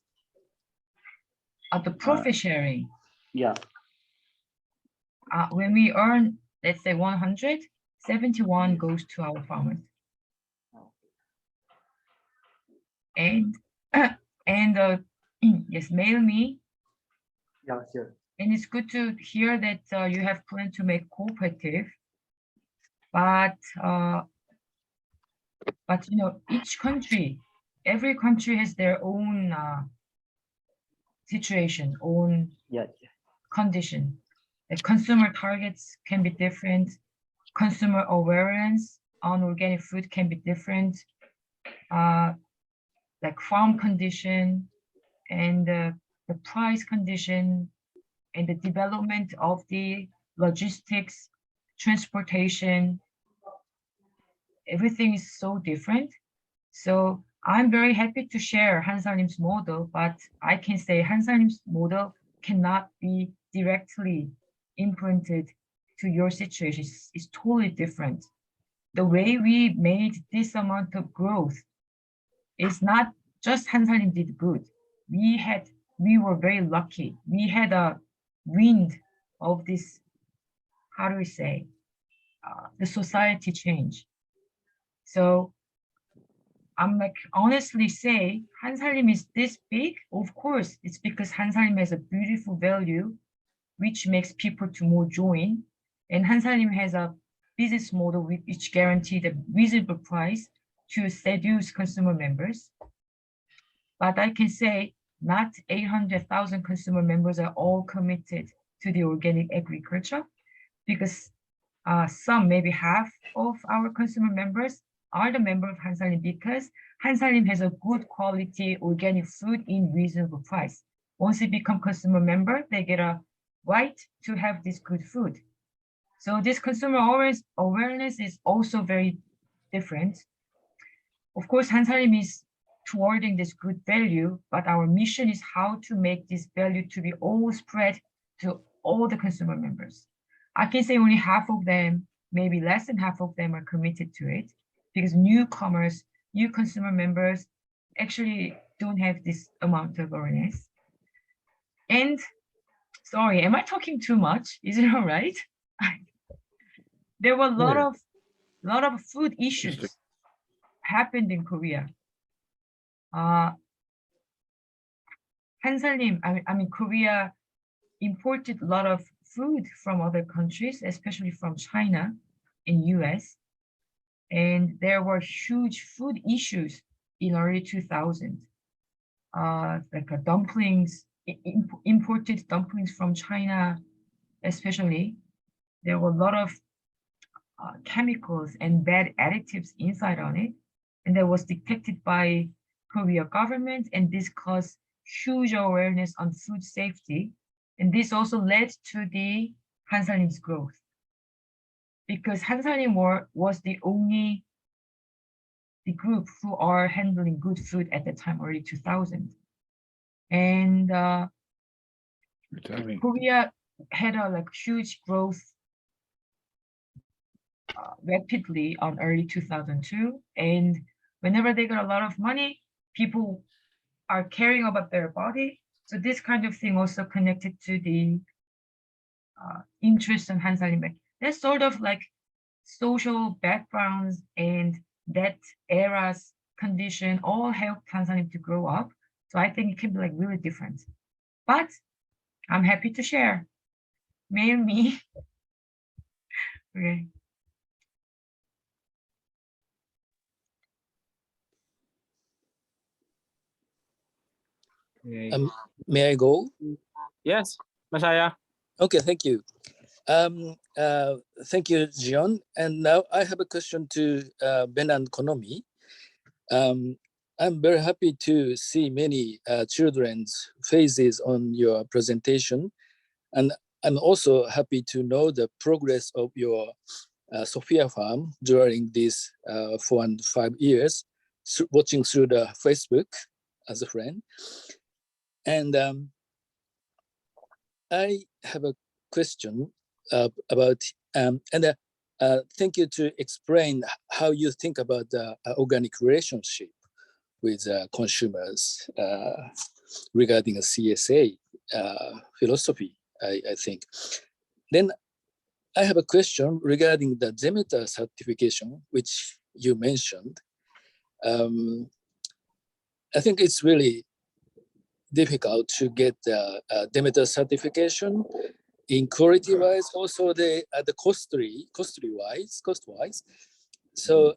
The profit sharing. Yeah. When we earn, let's say 100, 71 goes to our farmers. And yes, mail me. Yeah, sure. And it's good to hear that you have planned to make cooperative, but each country, every country has their own situation, own condition. The consumer targets can be different. Consumer awareness on organic food can be different. Like farm condition and the price condition and the development of the logistics, transportation, everything is so different. So I'm very happy to share Hansalim's model, but I can say Hansalim's model cannot be directly implemented to your situation. It's totally different. The way we made this amount of growth is not just Hansalim did good. We were very lucky. We had a wind of this, how do we say, the society change. So I'm like, honestly say, Hansalim is this big? Of course, it's because Hansalim has a beautiful value, which makes people to more join. And Hansalim has a business model which guarantee the reasonable price to seduce consumer members. But I can say not 800,000 consumer members are all committed to the organic agriculture, because some, maybe half of our consumer members are the member of Hansalim because Hansalim has a good quality organic food in reasonable price. Once they become consumer member, they get a right to have this good food. So this consumer awareness is also very different. Of course, Hansalim is towarding this good value, but our mission is how to make this value to be all spread to all the consumer members. I can say only half of them, maybe less than half of them are committed to it, because newcomers, new consumer members actually don't have this amount of awareness. And sorry, am I talking too much? Is it all right? There were a lot of food issues happened in Korea. Hansalim, I mean, Korea imported a lot of food from other countries, especially from China and US. And there were huge food issues in early 2000. Like dumplings, imported dumplings from China, especially. There were a lot of chemicals and bad additives inside on it. And that was detected by Korea government, and this caused huge awareness on food safety. And this also led to the Hansalim's growth, because Hansalim was the only group who are handling good food at the time, early 2000. And Korea had a huge growth rapidly on early 2002. And whenever they got a lot of money, people are caring about their body. So this kind of thing also connected to the interest in Hansalim. There's sort of like social backgrounds and that era's condition all helped Hansalim to grow up. So I think it can be like really different. But I'm happy to share. Mail me. Okay. May I go? Yes, Masaya. Okay, thank you. Thank you, Jion. And now I have a question to Ben and Konomi. I'm very happy to see many children's faces on your presentation. And I'm also happy to know the progress of your Sophia farm during these 4 and 5 years, watching through the Facebook as a friend. And I have a question about, thank you to explain how you think about the organic relationship with consumers regarding a CSA philosophy, I think. Then I have a question regarding the Demeter certification, which you mentioned. I think it's really difficult to get the Demeter certification in quality-wise, also the cost-wise. So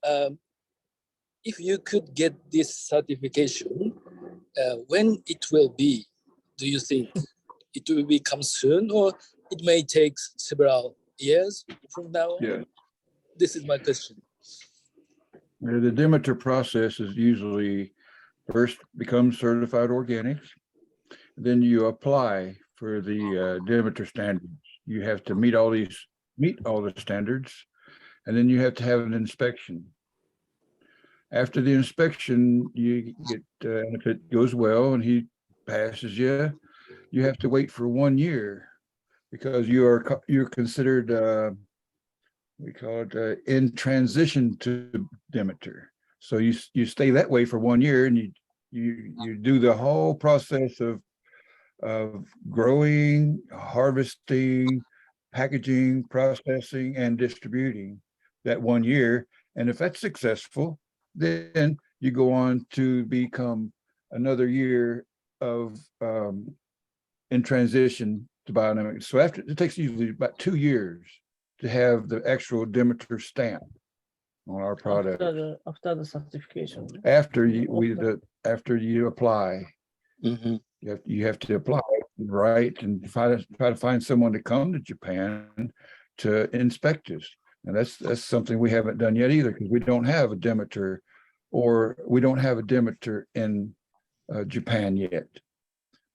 if you could get this certification, when it will be, do you think it will become soon, or it may take several years from now? Yeah. This is my question. The Demeter process is usually first becomes certified organic. Then you apply for the Demeter standards. You have to meet all the standards, and then you have to have an inspection. After the inspection, you get, and if it goes well and he passes you, you have to wait for 1 year because you're considered, we call it in transition to Demeter. So you stay that way for 1 year, and you do the whole process of growing, harvesting, packaging, processing, and distributing that 1 year. And if that's successful, then you go on to become another year of in transition to biodynamic. So after, it takes usually about 2 years to have the actual Demeter stamp on our product. After the certification. After you apply, Mhm. you have to apply, right, and try to find someone to come to Japan to inspect us. And that's something we haven't done yet either, because we don't have a Demeter, or we don't have a Demeter in Japan yet.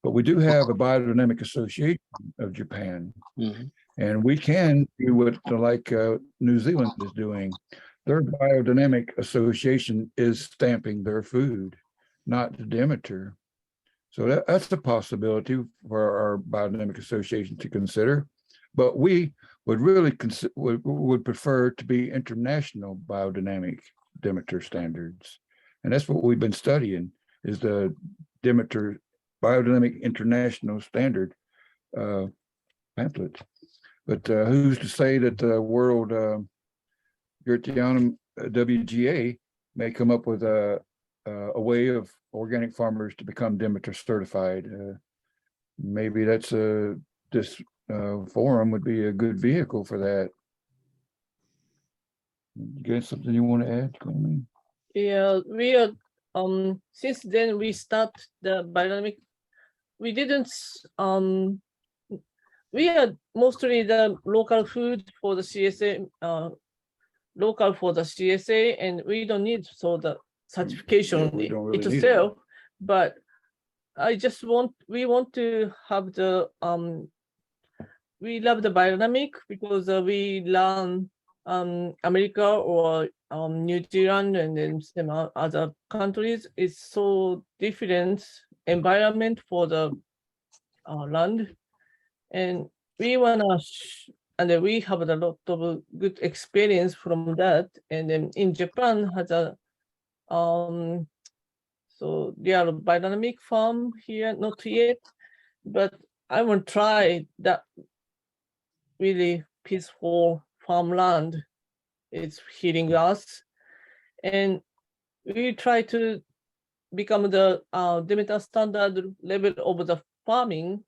But we do have a Biodynamic Association of Japan, Mhm. and we can do what like New Zealand is doing. Their Biodynamic Association is stamping their food, not the Demeter. So that's a possibility for our Biodynamic Association to consider. But we would really would prefer to be international biodynamic Demeter standards. And that's what we've been studying, is the Demeter Biodynamic International Standard pamphlet. But who's to say that the World Goetheanum WGA may come up with a way of organic farmers to become Demeter certified. Maybe that's this forum would be a good vehicle for that. You got something you want to add, Konomi? Yeah, we are since then we start the biodynamic. We didn't we are mostly the local food for the CSA, local for the CSA, and we don't need so the certification we don't really need itself. But we want to have the we love the biodynamic because we learn America or New Zealand and then some other countries. It's so different environment for the land, and we wanna and then we have a lot of good experience from that. And then in Japan has a so they are a biodynamic farm here, not yet, but I want to try that really peaceful farmland. It's healing us, and we try to become the Demeter standard level of the farming.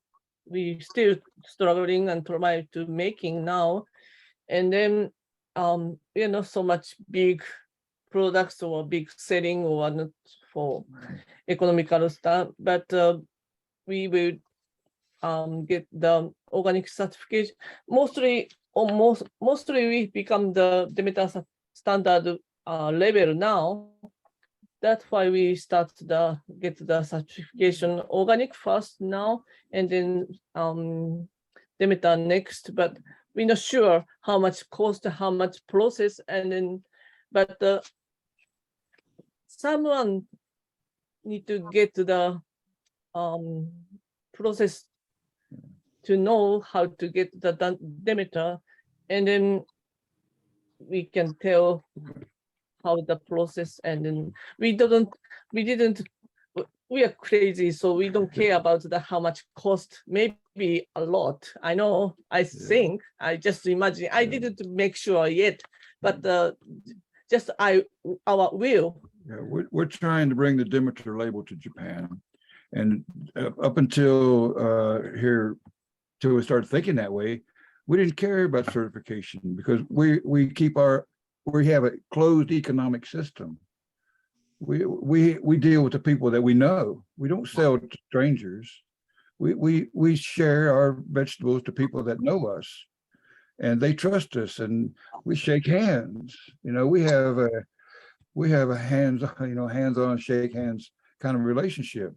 We still struggling and try to making now, and then we are not so much big products or big selling or not for economical stuff, but we will get the organic certification. Mostly we become the Demeter standard level now. That's why we start get the certification organic first now, and then Demeter next. But we're not sure how much cost, how much process, and then but someone need to get to the process to know how to get the Demeter, and then we can tell how the process. And then we are crazy, so we don't care about how much cost. Maybe a lot. I know. I think. I just imagine. I didn't make sure yet, but just our will. Yeah, we're trying to bring the Demeter label to Japan, and up until here, till we started thinking that way, we didn't care about certification because we have a closed economic system. We deal with the people that we know. We don't sell to strangers. We share our vegetables to people that know us, and they trust us, and we shake hands. You know, we have a hands-on shake hands kind of relationship.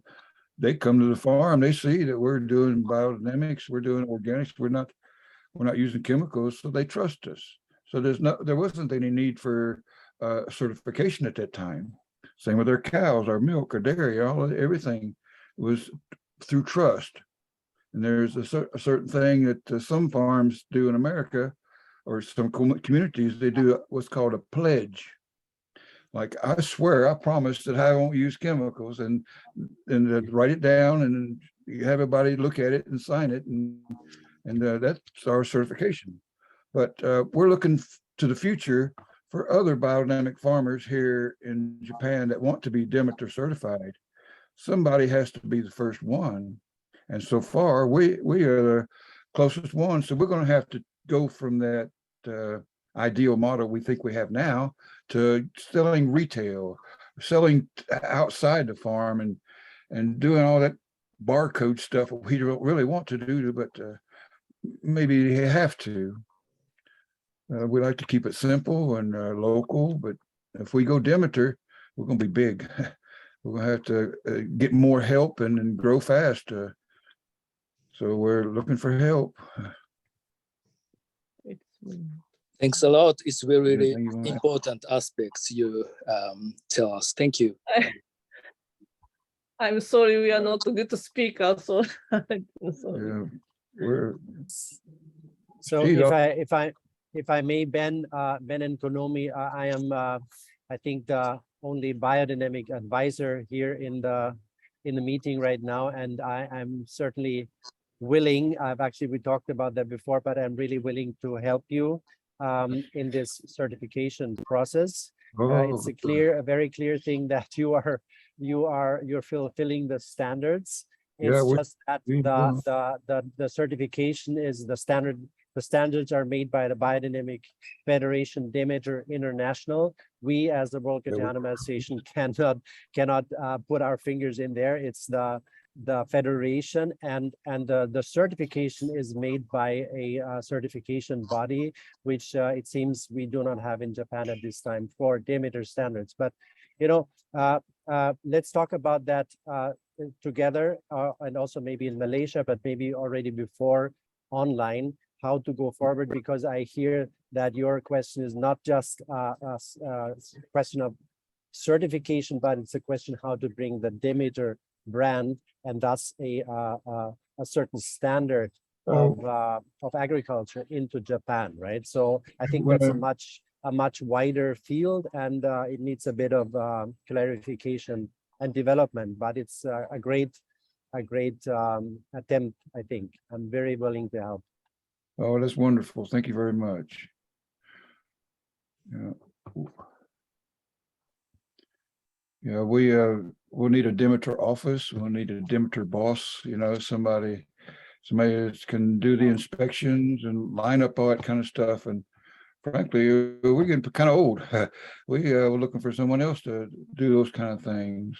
they come to the farm, they see that we're doing biodynamics, we're doing organics, we're not using chemicals, so they trust us. So there wasn't any need for certification at that time. Same with our cows, our milk, our dairy, everything was through trust. And there's a certain thing that some farms do in America, or some communities, they do what's called a pledge. Like, I swear, I promise that I won't use chemicals, and write it down, and you have everybody look at it and sign it, and that's our certification. But we're looking to the future for other biodynamic farmers here in Japan that want to be Demeter certified. Somebody has to be the first one. And so far, we are the closest one. So we're going to have to go from that ideal model we think we have now to selling retail, selling outside the farm, and doing all that barcode stuff we don't really want to do, but maybe you have to. We like to keep it simple and local, but if we go Demeter, we're going to be big. We're going to have to get more help and grow fast. So we're looking for help. Thanks a lot. It's really important aspects you tell us. Thank you. I'm sorry, we are not good speakers. So, Yeah, we're So if I may, Ben and Konomi, I am I think the only biodynamic advisor here in the meeting right now, and I'm certainly willing. We talked about that before, but I'm really willing to help you in this certification process. It's a very clear thing that you're fulfilling the standards. It's just that the certification is the standard. The standards are made by the Biodynamic Federation Demeter International. We, as the World Goetheanum Association, cannot put our fingers in there. It's the federation, and the certification is made by a certification body, which it seems we do not have in Japan at this time for Demeter standards. But let's talk about that together, and also maybe in Malaysia, but maybe already before online, how to go forward, because I hear that your question is not just a question of certification, but it's a question how to bring the Demeter brand and thus a certain standard of agriculture into Japan, right? So I think that's a much wider field, and it needs a bit of clarification and development, but it's a great attempt, I think. I'm very willing to help. Oh, that's wonderful. Thank you very much. Yeah, we'll need a Demeter office. We'll need a Demeter boss, somebody that can do the inspections and line up all that kind of stuff. And frankly, we're getting kind of old. We're looking for someone else to do those kind of things.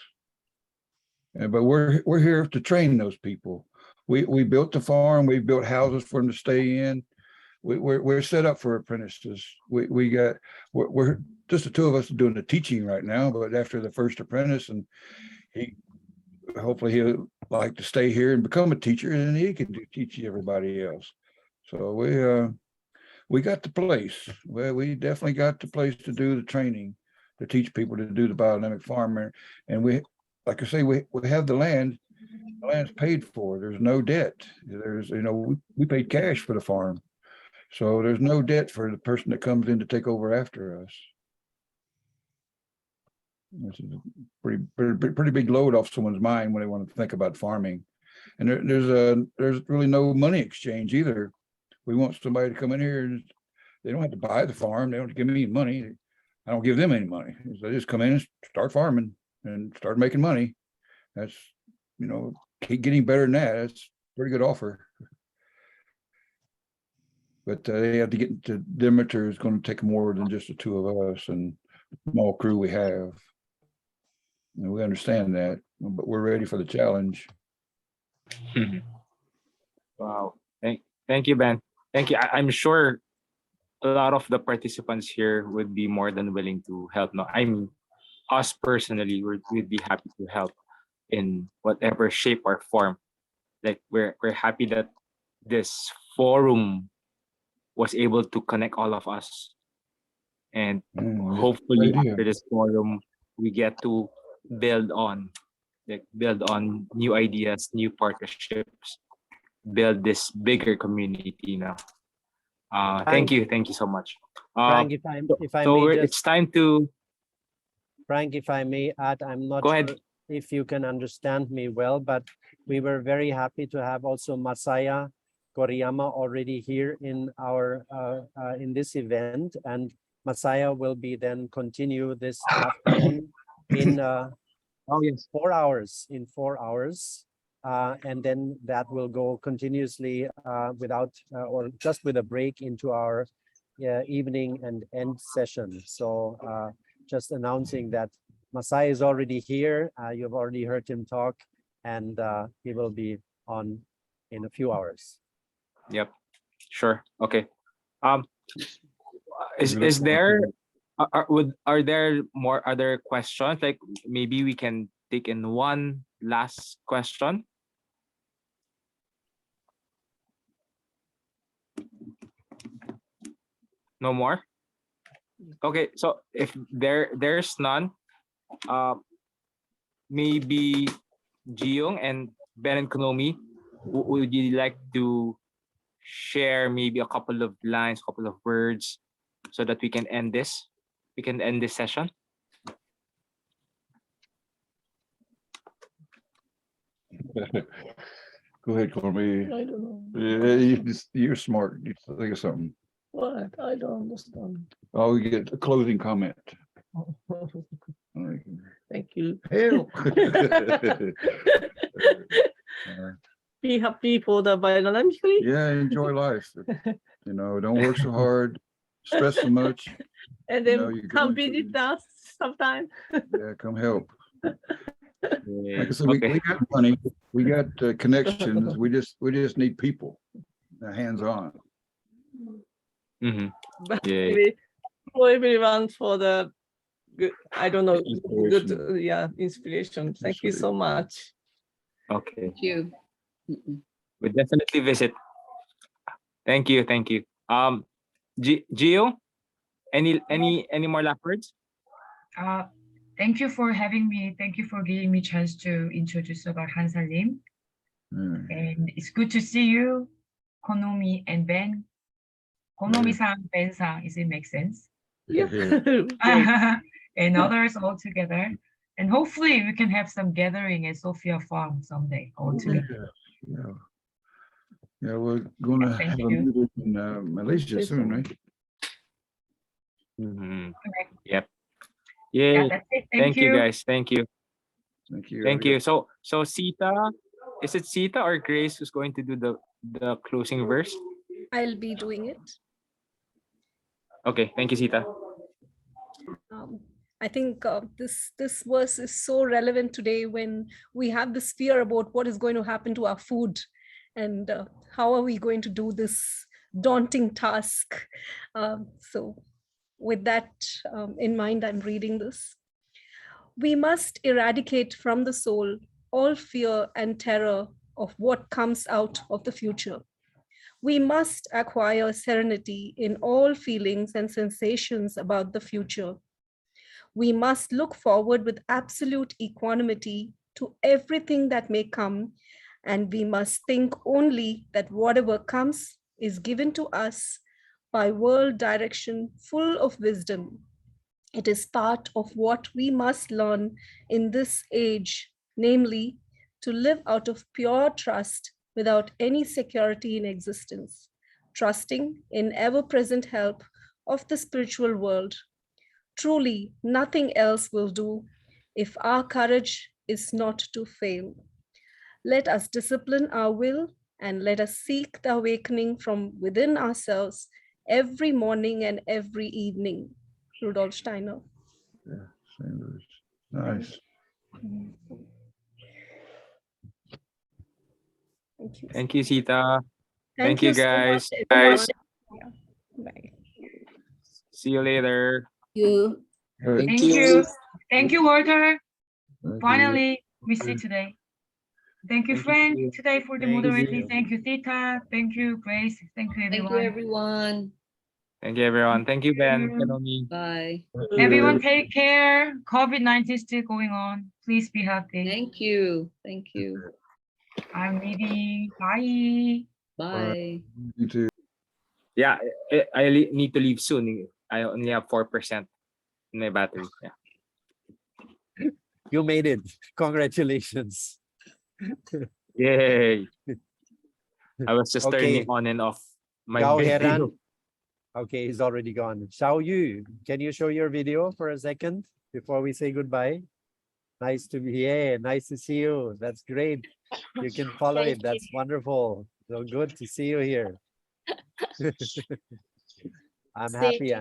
But we're here to train those people. We built the farm. We built houses for them to stay in. We're set up for apprentices. We're just the two of us doing the teaching right now. But after the first apprentice, and hopefully he'll like to stay here and become a teacher, and he can teach everybody else. So we got the place. Well, we definitely got the place to do the training, to teach people to do the biodynamic farmer. And we, like I say, we have the land. The land's paid for. There's no debt. There's, we paid cash for the farm. So there's no debt for the person that comes in to take over after us. This is a pretty big load off someone's mind when they want to think about farming. And there's really no money exchange either. We want somebody to come in here, and they don't have to buy the farm. They don't have to give me any money. I don't give them any money. They just come in and start farming and start making money. That's, keep getting better than that. That's a pretty good offer. But they have to get to Demeter is going to take more than just the two of us and the small crew we have. And we understand that, but we're ready for the challenge. Wow. Thank you, Ben. Thank you. I'm sure a lot of the participants here would be more than willing to help. No, I mean, us personally, we'd be happy to help. in whatever shape or form. Like we're happy that this forum was able to connect all of us, and That's a hopefully good idea. after this forum we get to build on new ideas, new partnerships, build this bigger community now. Thank you so much. Frank, if I So may it's just, time to Frank, if I may add, I'm not go sure ahead. if you can understand me well, but we were very happy to have also Masaya Koriyama already here in our in this event, and Masaya will be then continue this afternoon in Oh yes. 4 hours. And then that will go continuously without or just with a break into our evening and end session. So just announcing that Masai is already here. You've already heard him talk, and he will be on in a few hours. Yep. Sure. Okay. Is We look there forward are there more other questions? Like maybe we can take in one last question. No more? Okay, so if there's none, maybe Jiyoung and Ben and Konomi, would you like to share maybe a couple of lines, couple of words, so that we can end this? We can end this session. Go ahead, Corby. I don't know. Yeah, you're smart. You think of something. What? I don't understand. Oh, we get a closing comment. Thank you. Help. Be happy for the biodynamically. Yeah, enjoy life. You know, don't work so hard, stress so much. And You then know, you're come going visit through- us sometime. Yeah, come help. Like I said, Okay. we got money, we got connections. We just need people, hands-on. Mhm. But Yeah. maybe for everyone for the good, I don't know, good, Inspiration. inspiration. Thank you so much. Okay. Thank you. Mm-mm. We'll definitely visit. Thank you. Gio, any more last words? Thank you for having me. Thank you for giving me chance to introduce about Hansalim. And it's good to see you, Konomi and Ben. Konomi-san, Ben-san, is it make sense? Yeah. And others all together. And hopefully we can have some gathering at Sophia Farm someday all together. Yeah, we're gonna Thank have a you. meeting in Malaysia soon, right? Mhm. Okay. Yep. Yeah, Yay. that's it. Thank you guys. Thank you. Thank you. Thank you. So Sita, is it Sita or Grace who's going to do the closing verse? I'll be doing it. Okay, thank you, Sita. I think this verse is so relevant today when we have this fear about what is going to happen to our food, and how are we going to do this daunting task. So with that in mind, I'm reading this. We must eradicate from the soul all fear and terror of what comes out of the future. We must acquire serenity in all feelings and sensations about the future. We must look forward with absolute equanimity to everything that may come, and we must think only that whatever comes is given to us by world direction full of wisdom. It is part of what we must learn in this age, namely, to live out of pure trust without any security in existence, trusting in ever-present help of the spiritual world. Truly, nothing else will do if our courage is not to fail. Let us discipline our will and let us seek the awakening from within ourselves every morning and every evening. Rudolf Steiner. Yeah, St. Louis. Nice. Thank you. Thank you, Sita. Thank you, you so guys. much, everyone. Yeah. Bye. See you later. You. Good. Thank you. Thank you, Walter. Thank you. Finally, we see today. Thank you, Thank you, Frank, Tia. today for the Thank moderating. you. Thank you, Tita. Thank you, Grace. Thank you, Thank everyone. you, everyone. Thank you, everyone. Thank you, Ben. you. Konomi. Bye. Everyone take care. COVID-19 is still going on. Please be healthy. Thank you. Thank you. I'm leaving. Bye. Bye. You too. Yeah, I need to leave soon. I only have 4% in my battery. Yeah. You made it. Congratulations. Yay. I was just Okay. turning on and off my Gao video. Heran. Okay, he's already gone. Xiao Yu, can you show your video for a second before we say goodbye? Nice to be here. Nice to see you. That's great. You can follow it. That's wonderful. So good to see you here. I'm happy.